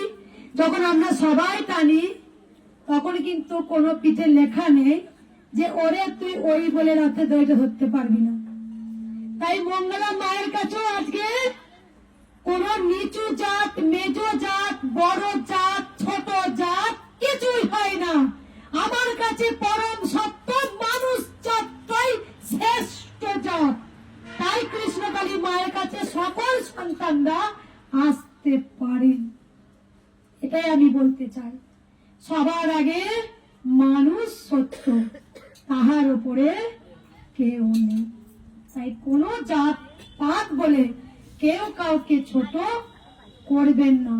যখন আমরা সবাই টানি, তখন কিন্তু কোনো পিঠে লেখা নেই যে ওরে তুই ওই বলে রথের দড়িটা ধরতে পারবি না। তাই মঙ্গলা মায়ের কাছেও আজকে কোন নিচু জাত, মেজ জাত, বড় জাত, ছোট জাত কিছুই হয় না। আমার কাছে পরম সত্য মানুষ জাতটাই শ্রেষ্ঠ জাত। তাই কৃষ্ণকালী মায়ের কাছে সকল সন্তানরা আসতে পারেন। এটাই আমি বলতে চাই। সবার আগে মানুষ সত্য, তাহার উপরে কেউ নেই। তাই কোন জাত পাত বলে কেউ কাউকে ছোট করবেন না।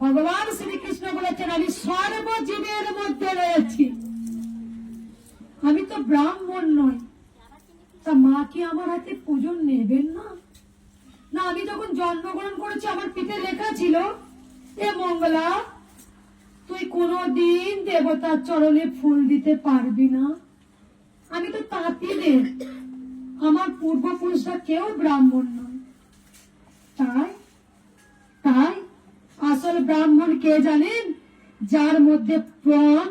ভগবান শ্রীকৃষ্ণ বলেছেন আমি সর্বজীবের মধ্যে রয়েছি, আমি তো ব্রাহ্মণ নই। তা মা কি আমার হাতে পুজো নেবেন না? না, আমি যখন জন্মগ্রহণ করেছি আমার পিঠে লেখা ছিল এ মঙ্গলা তুই কোনদিন দেবতার চরণে ফুল দিতে পারবি না। আমি তো তাঁতি দেব, আমার পূর্বপুরুষরা কেউ ব্রাহ্মণ নয়। তাই আসল ব্রাহ্মণ কে জানেন? যার মধ্যে প্রাণ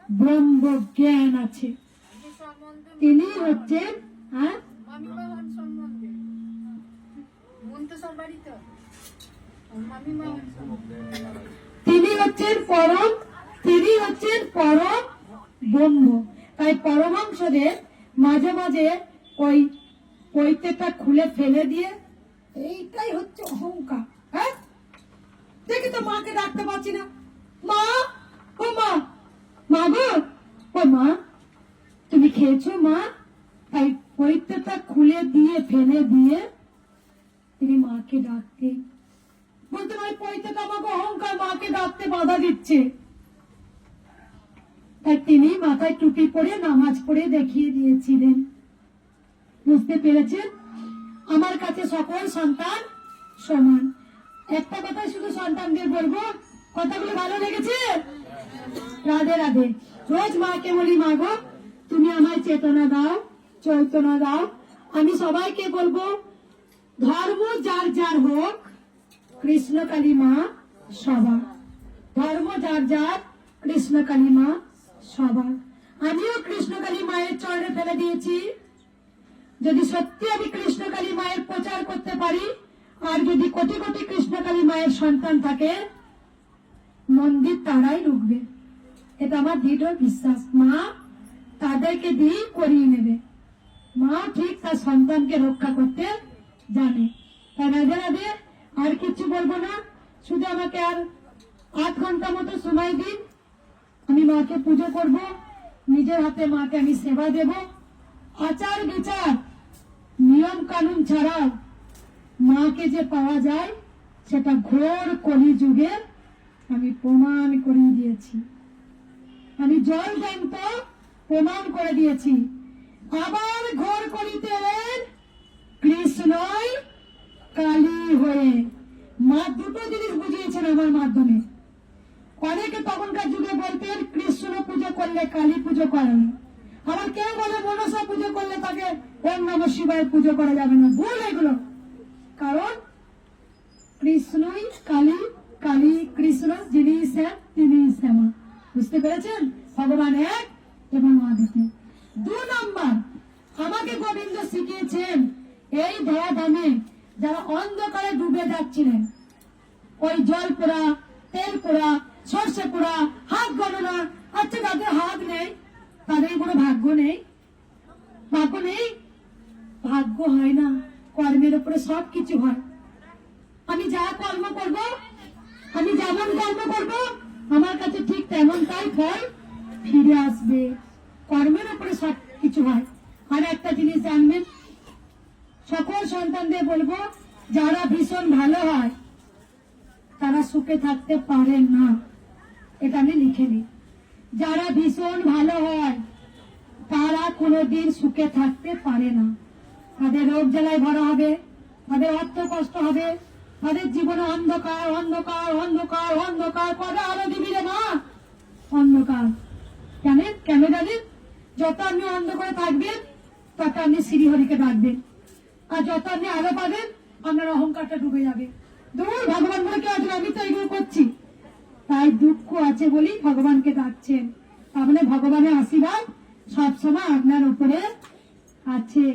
ব্রহ্ম জ্ঞান আছে, তিনি হচ্ছেন তিনি হচ্ছেন পরম ব্রহ্ম। তাই পরমহংসদের মাঝে মাঝে ওই পৈতেটা খুলে ফেলে দিয়ে, এইটাই হচ্ছে অহংকার। হ্যাঁ, দেখি তো মাকে ডাকতে পারছি না। মা, ও মা, মা গো, ও মা, তুমি খেয়েছো মা? তাই পৈতেটা খুলে দিয়ে ফেলে দিয়ে তিনি মাকে ডাকতে বলতে পারে, পৈতেটা আমাকে অহংকার, মাকে ডাকতে বাধা দিচ্ছে। তাই তিনি মাথায় টুপি পরে নামাজ পড়ে দেখিয়ে দিয়েছিলেন। বুঝতে পেরেছেন? আমার কাছে সকল সন্তান সমান। একটা কথা শুধু সন্তানদের বলবো, কথাগুলো ভালো লেগেছে? রাধে রাধে। রোজ মাকে বলি, মা গো তুমি আমায় চেতনা দাও, চৈতন্য দাও। আমি সবাইকে বলবো, ধর্ম যার যার হোক, কৃষ্ণ কালী মা সবার। ধর্ম যার যার, কৃষ্ণ কালী মা সবার। আমিও কৃষ্ণ কালী মায়ের চরণে ফেলে দিয়েছি। যদি সত্যি আমি কৃষ্ণ কালী মায়ের প্রচার করতে পারি, আর যদি কোটি কোটি কৃষ্ণ কালী মায়ের সন্তান থাকে, মন্দির তারাই ঢুকবে। এটা আমার দৃঢ় বিশ্বাস। মা তাদেরকে দিয়ে করিয়ে নেবে। মা ঠিক তার সন্তানকে রক্ষা করতে জানে। তাই রাধে রাধে। আর কিছু বলবো না, শুধু আমাকে আর 8 ঘন্টা মতো সময় দিন। আমি মাকে পুজো করব, নিজের হাতে মাকে আমি সেবা দেব। আচার বিচার নিয়ম কানুন ছাড়াও মাকে যে পাওয়া যায়, সেটা ঘোর কলিযুগে আমি প্রমাণ করে দিয়েছি। আমি জল জ্যান্ত প্রমাণ করে দিয়েছি। আবার ঘোর কলিতে এলেন কৃষ্ণই কালী হয়ে। মা দুটো জিনিস বুঝিয়েছেন আমার মাধ্যমে। অনেকে তখনকার যুগে বলতেন কৃষ্ণ পুজো করলে কালী পুজো করে না। আবার কেউ বলে মনসা পুজো করলে তাকে ওম নমঃ শিবায় পুজো করা যাবে না। ভুল এগুলো। কারণ কৃষ্ণই কালী, কালী কৃষ্ণ, যিনি শ্যাম তিনি শ্যামা। বুঝতে পেরেছেন? ভগবান এক এবং মা দ্বিতীয়। 2 নম্বর, আমাকে গোবিন্দ শিখিয়েছেন এই ধরাধামে যারা অন্ধকারে ডুবে যাচ্ছিলেন, ওই জল পোড়া, তেল পোড়া, সর্ষে পোড়া, হাত গণনা। আচ্ছা, যাদের হাত নেই তাদের কোনো ভাগ্য নেই? ভাগ্য নেই? ভাগ্য হয় না, কর্মের উপরে সবকিছু হয়। আমি যা কর্ম করব, আমি যেমন কর্ম করব, আমার কাছে ঠিক তেমনটাই ফল ফিরে আসবে। কর্মের উপরে সবকিছু হয়। আর একটা জিনিস জানবেন, সকল সন্তানদের বলবো, যারা ভীষণ ভালো হয় তারা সুখে থাকতে পারে না। এটা আমি লিখে নিই। যারা ভীষণ ভালো হয় তারা কোনোদিন সুখে থাকতে পারে না। তাদের রোগ জ্বালায় ভরা হবে, তাদের অর্থ কষ্ট হবে, তাদের জীবনে অন্ধকার অন্ধকার অন্ধকার অন্ধকার। কবে আলো দিবি রে মা? অন্ধকার। জানেন কেন? জানেন? যত আপনি অন্ধকারে থাকবেন তত আপনি শ্রীহরিকে ডাকবেন, আর যত আপনি আলো পাবেন আপনার অহংকারটা ডুবে যাবে। দূর ভগবান বলে কেউ আছে, আমি তো এগুলো করছি। তাই দুঃখ আছে বলেই ভগবানকে ডাকছেন। তার মানে ভগবানের আশীর্বাদ সবসময় আপনার উপরে আছে।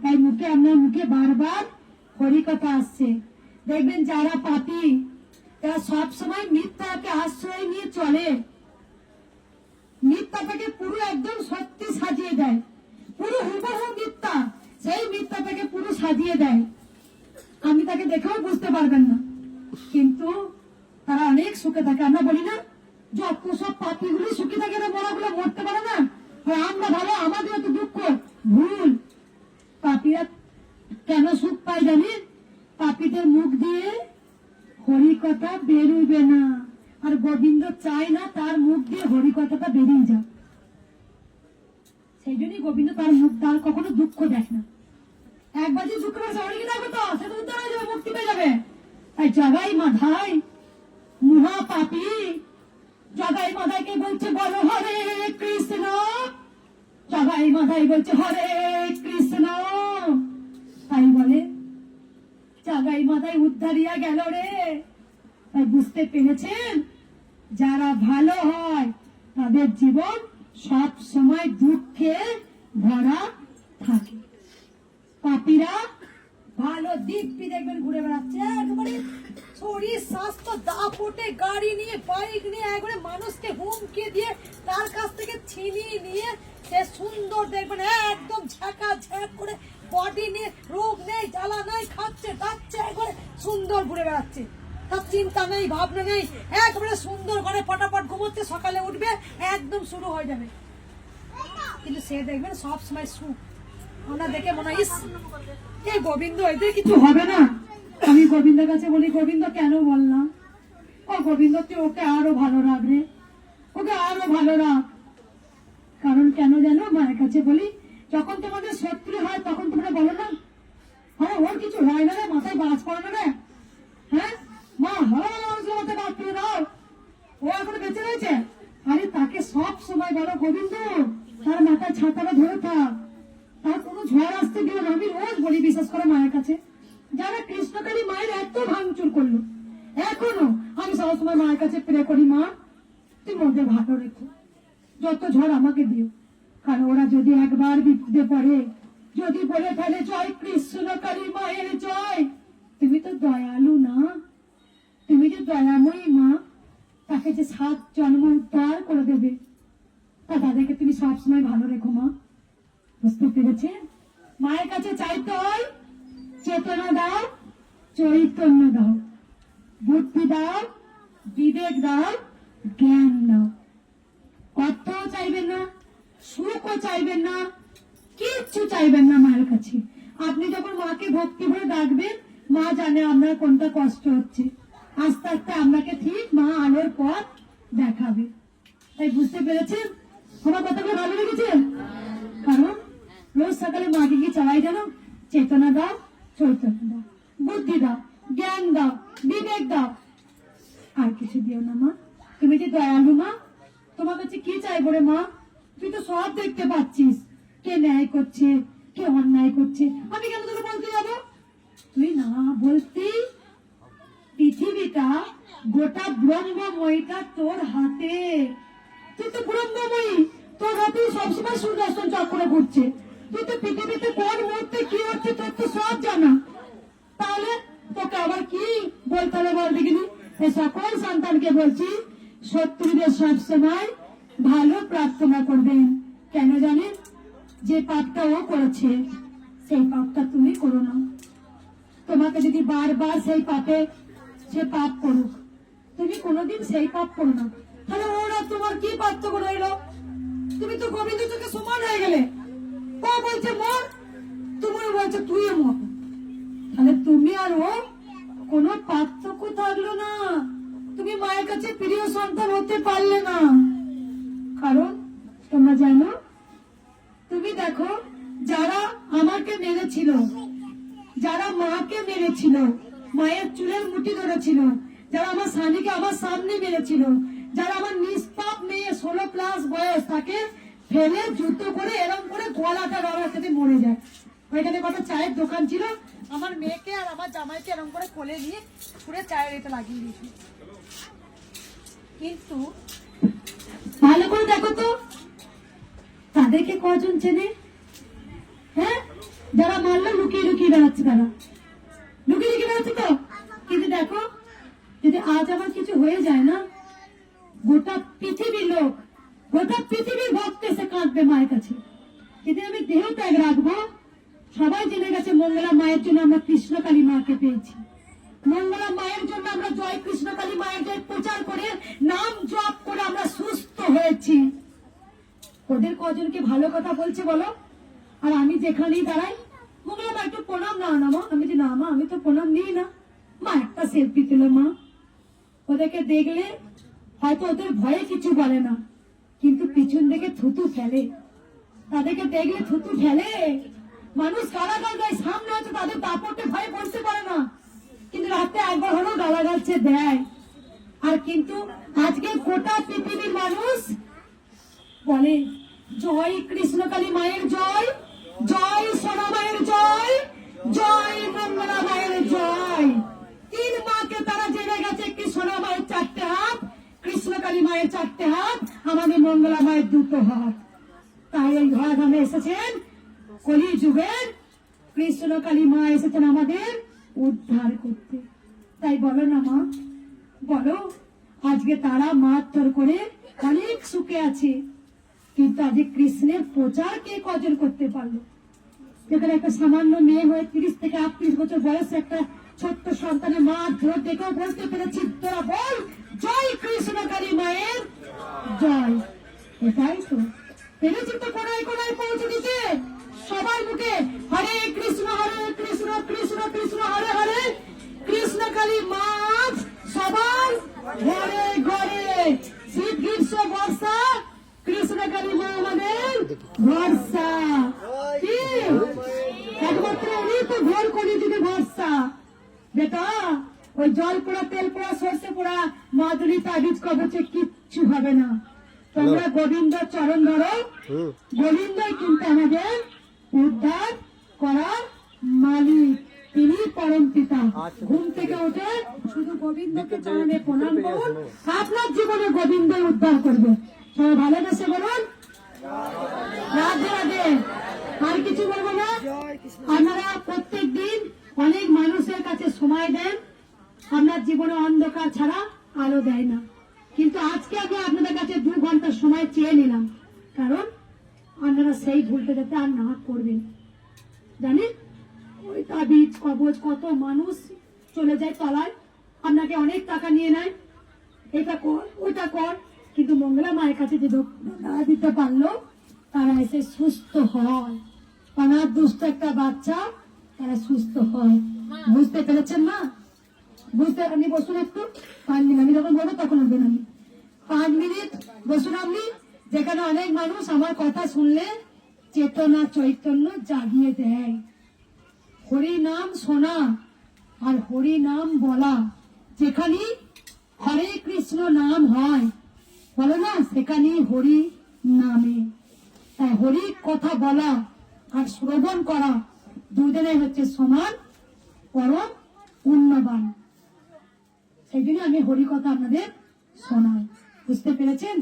তাই মুখে, আপনার মুখে বারবার হরি কথা আসছে। দেখবেন যারা পাপী, তারা সবসময় মিথ্যাকে আশ্রয় নিয়ে চলে। মিথ্যাটাকে পুরো একদম সত্যি সাজিয়ে দেয়, পুরো হুবহু মিথ্যা, সেই মিথ্যাটাকে পুরো সাজিয়ে দেয়। আমি তাকে দেখেও বুঝতে পারবেন না, কিন্তু তারা অনেক সুখে থাকে। আমরা বলি না, যত সব পাপীগুলি সুখী থাকে, না মরাগুলো মরতে পারে না, আর আমরা ভালো, আমাদের এত দুঃখ। ভুল। পাপীরা কেন সুখ পায় জানেন? পাপীদের মুখ দিয়ে হরি কথা বেরোবে না, আর গোবিন্দ চায় না তার মুখ দিয়ে হরি কথাটা বেরিয়ে যাক। সেই জন্যই গোবিন্দ তার মুখ তার কখনো দুঃখ দেয় না। একবার যে দুঃখ পাচ্ছে, হরিকে ডাকবে তো সে তো উদ্ধার হয়ে যাবে, মুক্তি পেয়ে যাবে। তাই জগাই মাধাই মহা পাপী, জগাই মাধাইকে বলছে বলো হরে কৃষ্ণ, জগাই মাধাই বলছে হরে কৃষ্ণ। তাই বলে জগাই মাধাই উদ্ধারিয়া গেল রে। তাই বুঝতে পেরেছেন, যারা ভালো হয় তাদের জীবন সব সময় দুঃখে ভরা থাকে। পাপীরা ভালো দিব্যি দেখবেন ঘুরে বেড়াচ্ছে, একেবারে শরীর স্বাস্থ্য দাপটে, গাড়ি নিয়ে, বাইক নিয়ে, একবারে মানুষকে হুমকি দিয়ে তার কাছ থেকে ছিনিয়ে নিয়ে সে সুন্দর দেখবেন একদম ঝাঁকা ঝাঁক করে বডি নিয়ে, রোগ নেই জ্বালা নেই, খাচ্ছে দাচ্ছে একবারে সুন্দর ঘুরে বেড়াচ্ছে, তার চিন্তা নেই ভাবনা নেই, একবারে সুন্দর ঘরে ফটাফট ঘুমোচ্ছে, সকালে উঠবে একদম শুরু হয়ে যাবে। কিন্তু সে দেখবেন সব সময় সুখ, আমরা দেখে মনে হয় ইস এই গোবিন্দ এদের কিছু হবে না। আমি গোবিন্দের কাছে বলি, গোবিন্দ কেন বললাম, ও গোবিন্দ তুই ওকে আরো ভালো রাখ রে, ওকে আরো ভালো রাখ। কারণ কেন জানো, মায়ের কাছে বলি, যখন তোমাদের শত্রু হয় তখন তোমরা বলো না, হ্যাঁ ওর কিছু হয় না রে, মাথায় বাজ পড়ে না রে, হ্যাঁ মা ভালো ভালো মানুষের মাথায় বাজ পড়ে দাও, ও এখনো বেঁচে রয়েছে। আরে তাকে সব সময় বলো গোবিন্দ তার মাথায় ছাতাটা ধরে থাক, তার কোনো ঝড় আসতে দিও না। আমি রোজ বলি, বিশেষ করে মায়ের কাছে, যারা কৃষ্ণকালী মায়ের এত ভাঙচুর করলো, এখনো আমি সবসময় মায়ের কাছে প্রে করি, মা তুমি ওদের ভালো রেখো, যত ঝড় আমাকে দিও। কারণ ওরা যদি একবার বিপদে পড়ে, যদি বলে ফেলে জয় কৃষ্ণকালী মায়ের জয়, তুমি তো দয়ালু না, তুমি যে দয়াময়ী মা, তাকে যে 7 জন্ম উদ্ধার করে দেবে, তা তাদেরকে তুমি সবসময় ভালো রেখো মা। বুঝতে পেরেছে? মায়ের কাছে চাইতে হয় চেতনা দাও, চৈতন্য দাও, বুদ্ধি দাও, বিবেক দাও, জ্ঞান দাও। অর্থও চাইবেন না, সুখও চাইবেন না, কিচ্ছু চাইবেন না মায়ের কাছে। আপনি যখন মাকে ভক্তি ভরে ডাকবেন, মা জানে আপনার কোনটা কষ্ট হচ্ছে, আস্তে আস্তে আপনাকে ঠিক মা আলোর পথ দেখাবে। তাই বুঝতে পেরেছেন? আমার কথাগুলো ভালো লেগেছে? কারণ রোজ সকালে মাকে কি চাই জানো, চেতনা দাও, চৈতন্য দাও, বুদ্ধি দাও, জ্ঞান দাও, বিবেক দাও, আর কিছু দিও না মা। তুমি যে দয়ালু মা, তোমার কাছে কি চাইবো রে মা, তুই তো সব দেখতে পাচ্ছিস, কে ন্যায় করছে, কে অন্যায় করছে, আমি কেন তোকে বলতে যাবো? তুই না বলতি, পৃথিবীটা গোটা ব্রহ্মময়ীটা তোর হাতে, তুই তো ব্রহ্মময়ী, তোর হাতে সবসময় সুদর্শন চক্র ঘুরছে, তুই তো পৃথিবীতে কোন মুহূর্তে কি হচ্ছে তোর তো সব জানা, তাহলে তোকে আবার কি বলতে হবে বল দেখিনি? এই সকল সন্তানকে বলছি, শত্রুদের সবসময় ভালো প্রার্থনা করবেন। কেন জানেন? যে পাপটা ও করেছে সেই পাপটা তুমি করো না। তোমাকে যদি বারবার সেই পাপে সে পাপ করুক, তুমি কোনোদিন সেই পাপ করো না, তাহলে ওরা তোমার কি পার্থক্য রইল? তুমি তো গোবিন্দ চোখে সমান হয়ে গেলে। ও বলছে মর, তুমি বলছে তুইও মর, তাহলে তুমি আর ও কোনো পার্থক্য থাকলো না, তুমি মায়ের কাছে প্রিয় সন্তান হতে পারলে না। কারণ তোমরা জানো, তুমি দেখো যারা আমাকে মেরেছিল, যারা মাকে মেরেছিল, মায়ের চুলের মুঠি ধরেছিল, যারা আমার স্বামীকে আমার সামনে মেরেছিল, যারা আমার নিষ্পাপ মেয়ে 16+ বয়স তাকে ফেলে জুতো করে এরম করে গলাটা গলার সাথে মরে যায়। ওইখানে কত চায়ের দোকান ছিল, আমার মেয়েকে আর আমার জামাইকে এরম করে কোলে নিয়ে পুরো চায়ের এটা লাগিয়ে দিয়েছিল। কিন্তু ভালো করে দেখো তো তাদেরকে কজন চেনে? হ্যাঁ, যারা মারলো লুকিয়ে লুকিয়ে বেড়াচ্ছে, তারা লুকিয়ে লুকিয়ে বেড়াচ্ছে তো। কিন্তু দেখো, যদি আজ আমার কিছু হয়ে যায় না, গোটা পৃথিবীর লোক, গোটা পৃথিবীর ভক্ত এসে কাঁদবে মায়ের কাছে। যদি আমি দেহ ত্যাগ রাখবো, সবাই জেনে গেছে মঙ্গলা মায়ের জন্য আমরা কৃষ্ণকালী মাকে পেয়েছি, মঙ্গলা মায়ের জন্য আমরা জয় কৃষ্ণকালী মায়ের জয় প্রচার করে নাম জপ করে আমরা সুস্থ হয়েছি। ওদের কজনকে ভালো কথা বলছে বলো? আর আমি যেখানেই দাঁড়াই, মঙ্গলা মা একটু প্রণাম না না মা, আমি যে না মা আমি তো প্রণাম নিই না। মা একটা সেলফি তুলো মা। ওদেরকে দেখলে হয়তো ওদের ভয়ে কিছু বলে না, কিন্তু পিছন থেকে থুতু ফেলে, তাদেরকে দেখলে থুতু ফেলে। মানুষ গালাগাল দেয়, সামনে হচ্ছে তাদের দাপটে ভয়ে বলতে পারে না, কিন্তু রাতে একবার হলেও গালাগাল দেয়। আর কিন্তু আজকে গোটা পৃথিবীর মানুষ বলে জয় কৃষ্ণকালী মায়ের জয়, জয় সোনা মায়ের জয়, জয় মঙ্গলা মায়ের জয়। 3 মাকে তারা জেনে গেছে কি সোনা মায়ের 4টে হাত, কৃষ্ণকালী মায়ের 4টে হাত, আমাদের মঙ্গলা মায়ের 2টো হাত। তাই এই ধরাধামে এসেছেন কলি যুগের কৃষ্ণকালী মা, এসেছেন আমাদের উদ্ধার করতে। তাই বলো না মা, বলো আজকে তারা মারধর করে অনেক সুখে লুকে আছে, কিন্তু আজ কৃষ্ণের প্রচার কে কজন করতে পারলো? যেখানে একটা সামান্য মেয়ে হয়ে 30 থেকে 38 বছর বয়সে একটা ছোট্ট সন্তানের মা ধরে দেখেও বলতে পেরেছি, তোরা বল জয় কৃষ্ণকালী মায়ের জয়। এটাই তো পেরেছি তো কোনায় কোনায় পৌঁছে দিতে সবার মুখে হরে কৃষ্ণ কৃষ্ণ কৃষ্ণ হরে হরে, কৃষ্ণকালী মা সবার ঘরে ঘরে। শীত গ্রীষ্ম বর্ষা কৃষ্ণকালী মা আমাদের ভরসা। কি একমাত্র উনি তো ঘোর কলিযুগে ভরসা। বেটা ওই জল পোড়া তেল পোড়া সর্ষে পোড়া মাদুলি তাবিজ কবচে কিচ্ছু হবে না। তোমরা গোবিন্দ চরণ ধরো, গোবিন্দই কিন্তু আমাদের উদ্ধার করার মালিক, তিনি পরম পিতা। ঘুম থেকে উঠে শুধু গোবিন্দকে চরণে প্রণাম করুন, আপনার জীবনে গোবিন্দই উদ্ধার করবে। সবাই ভালোবেসে বলুন রাধে রাধে। আর কিছু বলবো না। আপনারা প্রত্যেক দিন অনেক মানুষের কাছে সময় দেন, আপনার জীবনে অন্ধকার ছাড়া আলো দেয় না, কিন্তু আজকে আমি আপনাদের কাছে 2 ঘন্টা সময় চেয়ে নিলাম, কারণ আপনারা সেই ভুলটা যাতে আর না করবেন। জানেন ওই তাবিজ কবজ কত মানুষ চলে যায় তলায়, আপনাকে অনেক টাকা নিয়ে নেয়, এটা কর ওইটা কর, কিন্তু মঙ্গলা মায়ের কাছে যে দাঁড়া দিতে পারলো তারা এসে সুস্থ হয়। অনাথ দুষ্ট একটা বাচ্চা তারা সুস্থ হয়। বুঝতে পেরেছেন না? বুঝতে আপনি বসুন একটু 5 মিনিট, আমি যখন বলবো তখন উঠবেন। আমি 5 মিনিট বসুন আপনি, যেখানে অনেক মানুষ আমার কথা শুনলে চেতনা চৈতন্য জাগিয়ে দেয়। হরি নাম শোনা আর হরি নাম বলা, যেখানে হরে কৃষ্ণ নাম হয় বলো না, সেখানেই হরি নামে। তাই হরি কথা বলা আর শ্রবণ করা দুজনে হচ্ছে সমান পরম পুণ্যবান। সেই জন্য আমি হরি কথা আপনাদের শোনাই। বুঝতে পেরেছেন?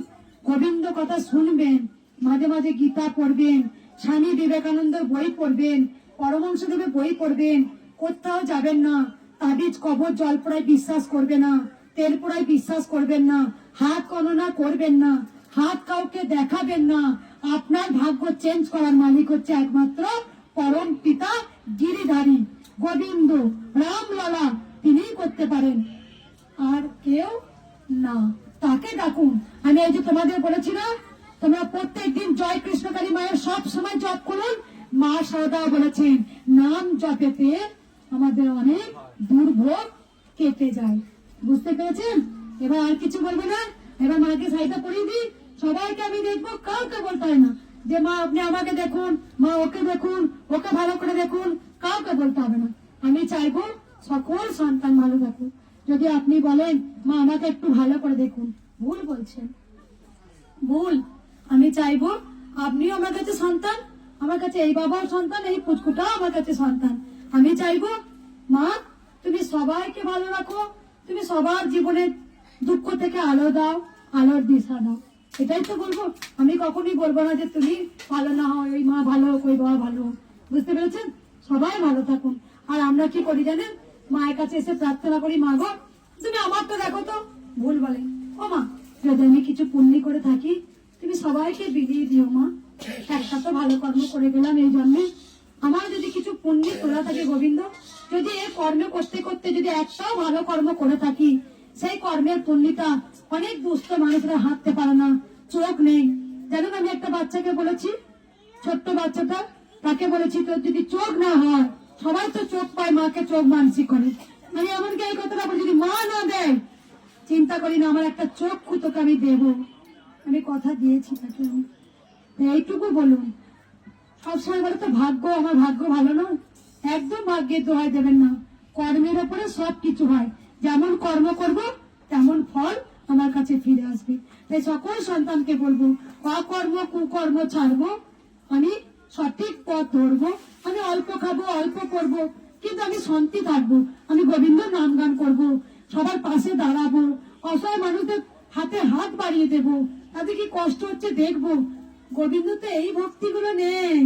গোবিন্দ কথা শুনবেন, মাঝে মাঝে গীতা পড়বেন, স্বামী বিবেকানন্দের বই পড়বেন, পরমহংসদেবের বই পড়বেন। কোথাও যাবেন না, তাবিজ কবজ জল পোড়ায় বিশ্বাস করবে না, তেল পোড়ায় বিশ্বাস করবেন না, হাত গণনা করবেন না, হাত কাউকে দেখাবেন না। আপনার ভাগ্য চেঞ্জ করার মালিক হচ্ছে একমাত্র পরম পিতা গিরিধারী গোবিন্দ রামলালা, তিনিই করতে পারেন, আর কেউ না। তাকে ডাকুন। আমি এই যে তোমাদের বলেছি না, তোমরা প্রত্যেক দিন জয় কৃষ্ণকালী মায়ের সব সময় জপ করুন। মা সারদা বলেছেন নাম জপেতে আমাদের অনেক দুর্ভোগ কেটে যায়। বুঝতে পেরেছেন? এবার আর কিছু বলবে না। এবার মাকে সাইডে পড়িয়ে দিই, সবাইকে আমি দেখবো, কাউকে বলতে হয় না যে মা আপনি আমাকে দেখুন, মা ওকে দেখুন, ওকে ভালো করে দেখুন, কাউকে বলতে হবে না। আমি চাইবো সকল সন্তান ভালো থাকুন। যদি আপনি বলেন মা আমাকে একটু ভালো করে দেখুন, ভুল বলছেন, ভুল। আমি চাইবো আপনিও আমার কাছে সন্তান, আমার কাছে এই বাবাও সন্তান, এই পুচকুটাও আমার কাছে সন্তান। আমি চাইবো মা তুমি সবাইকে ভালো রাখো, তুমি সবার জীবনে দুঃখ থেকে আলো দাও, আলোর দিশা দাও। এটাই তো বলবো। আমি কখনই বলবো না যে তুমি ভালো না হও, ওই মা ভালো হোক, ওই বাবা ভালো হোক। বুঝতে পেরেছেন? সবাই ভালো থাকুন। আর আমরা কি করি জানেন? মায়ের কাছে এসে প্রার্থনা করি, মা গো তুমি আমার তো দেখো তো, ভুল বলে ও মা যদি আমি কিছু পুণ্যি করে থাকি তুমি সবাইকে বিলিয়ে দিও মা। একটা তো ভালো কর্ম করে গেলাম এই জন্মে, আমার যদি কিছু পুণ্যি তোলা থাকে গোবিন্দ, যদি এই কর্ম করতে করতে যদি একটাও ভালো কর্ম করে থাকি, সেই কর্মের পুণ্যিটা অনেক দুস্থ মানুষরা হাঁটতে পারে না, চোখ নেই। জানেন আমি একটা বাচ্চাকে বলেছি, ছোট্ট বাচ্চাটা, তাকে বলেছি তোর যদি চোখ না হয়, সবাই তো চোখ পায়, মাকে চোখ মানসিক করে, আমি এমনকি এই কথাটা বলি যদি মা না দেয় চিন্তা করি না আমার একটা চক্ষু তোকে আমি দেব। আমি কথা দিয়েছি তাকে। আমি এইটুকু বলুন। সবসময় বলে তো ভাগ্য, আমার ভাগ্য ভালো নয়, একদম ভাগ্যের দোহাই দেবেন না। কর্মের উপরে সবকিছু হয়, যেমন কর্ম করব তেমন ফল আমার কাছে ফিরে আসবে। তাই সকল সন্তানকে বলবো অকর্ম কুকর্ম ছাড়বো, আমি সঠিক পথ ধরবো, আমি অল্প খাবো অল্প করবো, কিন্তু আমি শান্তি থাকবো, আমি গোবিন্দ নাম গান করবো, সবার পাশে দাঁড়াবো, অসহায় মানুষদের হাতে হাত বাড়িয়ে দেবো, তাদের কি কষ্ট হচ্ছে দেখবো। গোবিন্দ তো এই ভক্তিগুলো নেই।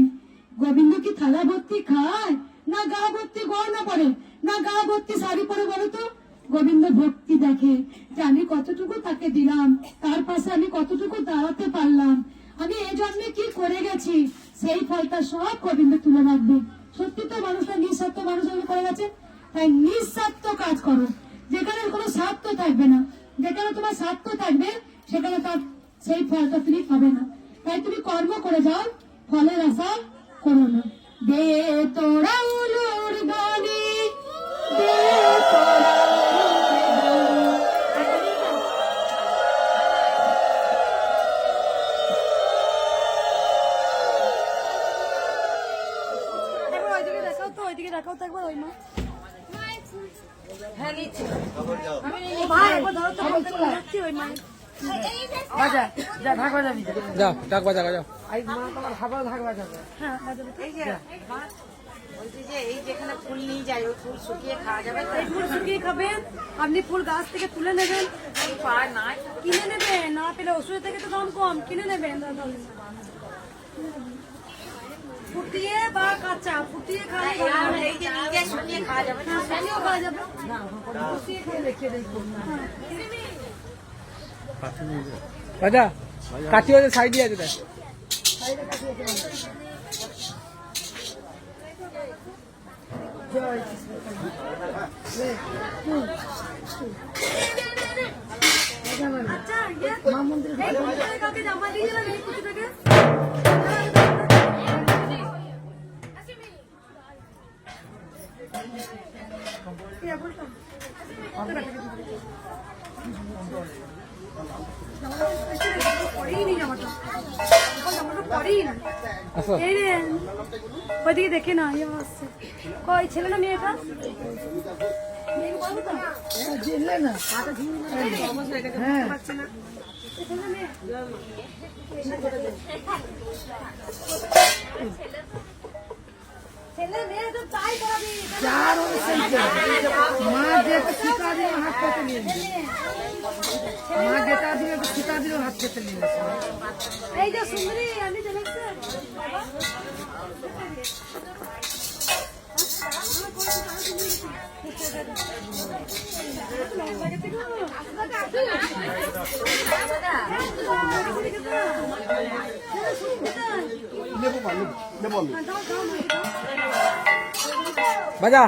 গোবিন্দ কি থালা ভর্তি খায়, না গা ভর্তি গয়না পরে, না গা ভর্তি শাড়ি পরে, বলো তো? গোবিন্দ ভক্তি দেখে যে আমি কতটুকু তাকে দিলাম, তার পাশে আমি কতটুকু দাঁড়াতে পারলাম, আমি এই জন্মে কি করে গেছি, সেই ফলটা সব গোবিন্দ তুলে রাখবে। সত্যি তো মানুষটা নিঃস্বার্থ মানুষ করে গেছে। তাই নিঃস্বার্থ কাজ করো, যেখানে কোনো স্বার্থ থাকবে না, যেখানে তোমার স্বার্থ থাকবে সেখানে তার সেই ফলটা তুমি পাবে না। তাই তুমি কর্ম করে যাও, ফলের আশা করো না। দে তোরা উলুর বাণী, দে তোরা ওইদিকে দেখাও তো একবার, ওই মা হ্যাঁ নিচ্ছি ভাই একবার ধরো তো, বলতে যাচ্ছি ওই মা। বাজা যা ভাগ বাজাবি যা। যাও ডাক বাজা যাও। এই মা তোমার খাবার ভাগ বাজাবে। হ্যাঁ বাজাবে তো। এই যে মা বলছি যে এই যেখানে ফুল নিয়ে যায় ওই ফুল শুকিয়ে খাওয়া যাবে তো? এই ফুল শুকিয়ে খাবেন, আপনি ফুল গাছ থেকে তুলে নেবেন, পায় নাই কিনে নেবেন, না পেলে ওষুধের থেকে তো দাম কম, কিনে নেবেন। ফুটিয়ে বা কাঁচা, ফুটিয়ে খাওয়া ভালো। এই যে নিয়ে যায় শুকিয়ে খাওয়া যাবে না? ফুটিয়েও খাওয়া যাবে। ফুটিয়ে খেয়ে দেখে বাজা কাঠি ওদের সাইডে আছে দেখ। আচ্ছা মা মন্দির কাউকে জামা দিয়ে গেলাম এই কুচি থেকে। আসো ওইদিকে দেখে না, ইয়ে আসছে। কই ছেলে না মেয়েটা? মেয়েকে বলবো তো? হ্যাঁ পাচ্ছি না। ছেলে না মেয়ে? ছেলে মেয়ে তো তাই করাবি। মা যেটা শিকা দিল হাত পেতে নিয়ে মা যেটা দিল শিকা দিল হাত পেতে নিয়ে এই যে সুন্দরী আমি দেখছি। বাজা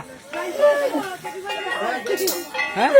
হ্যাঁ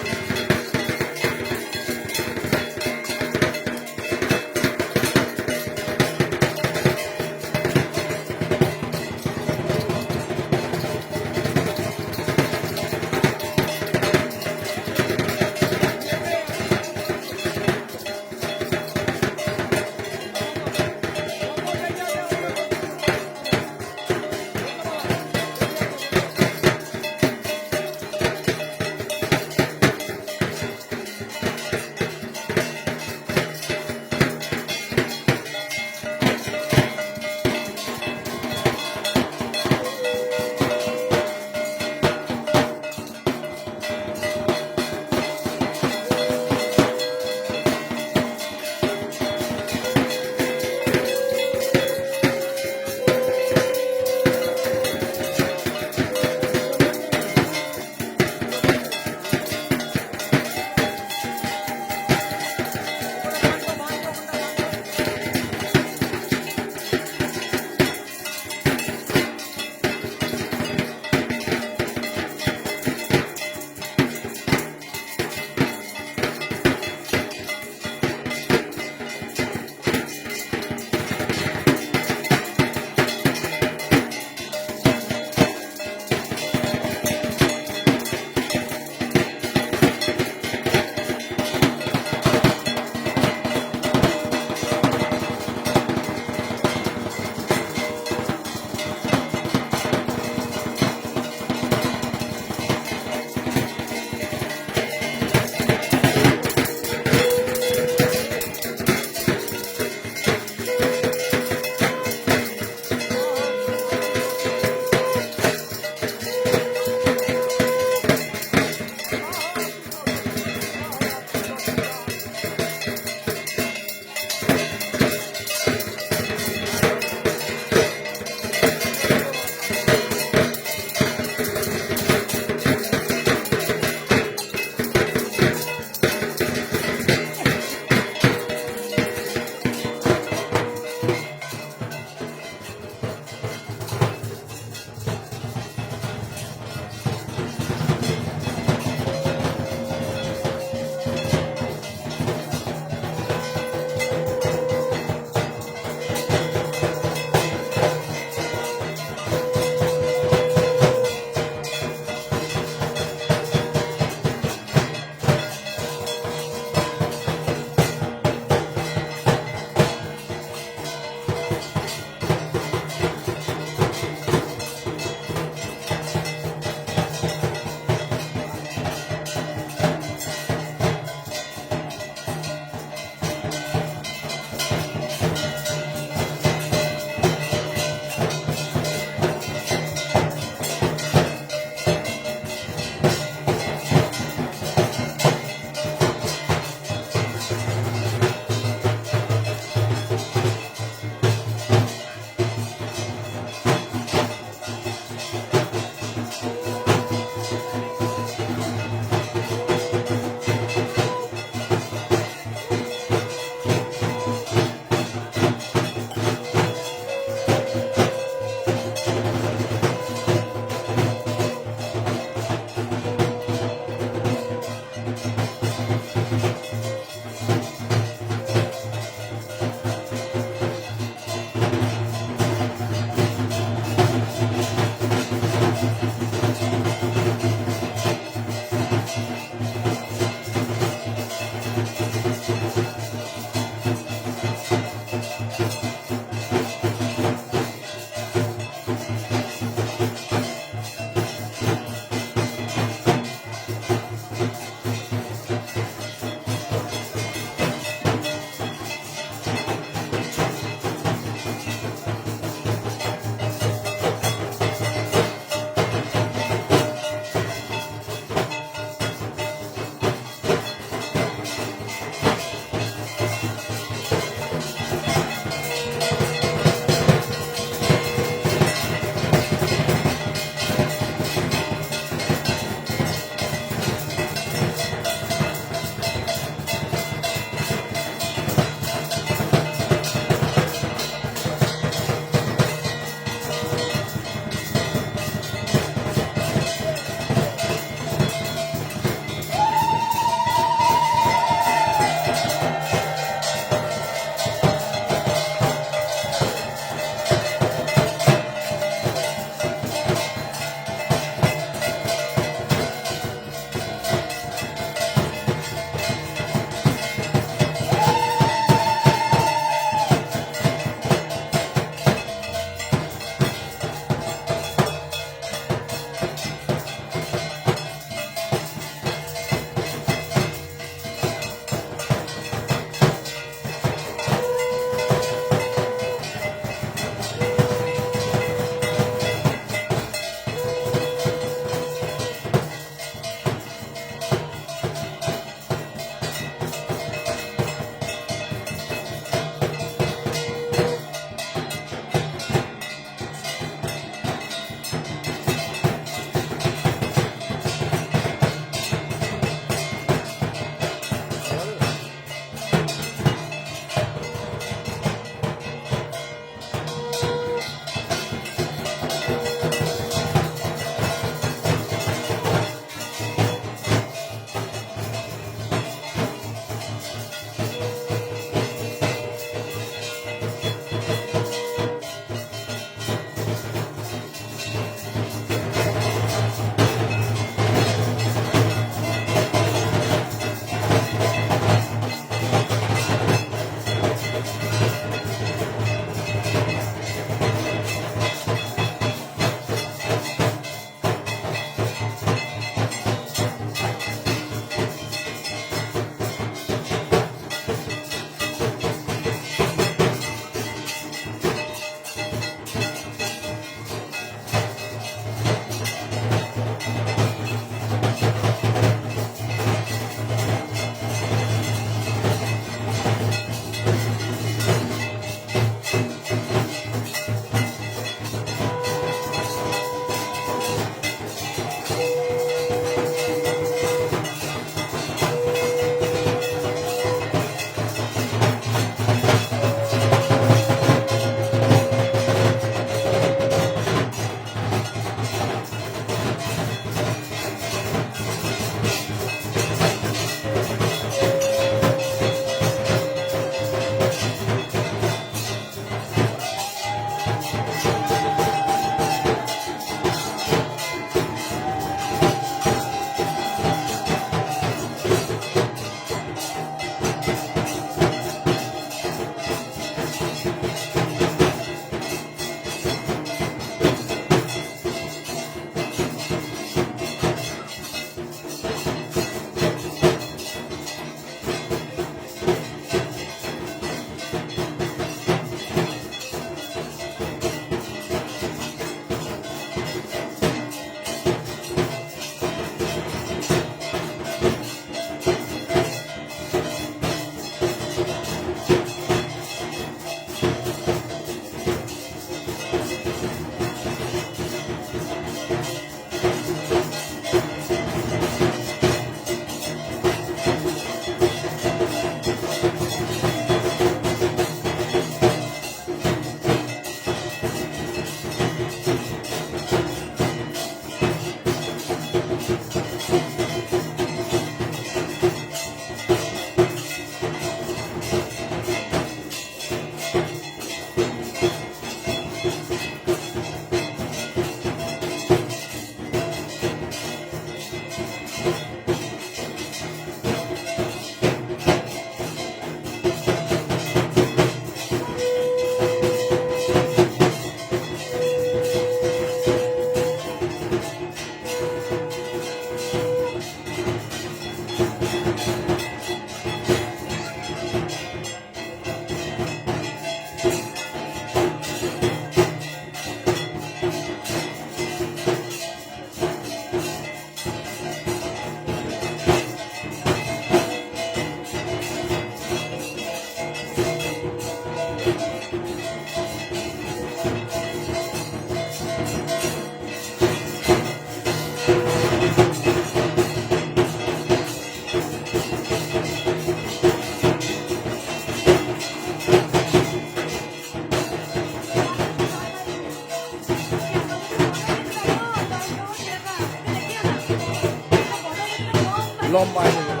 লম্বা হয়ে গেল।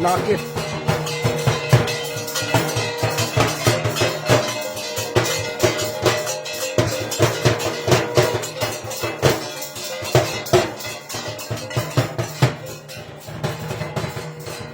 নাকের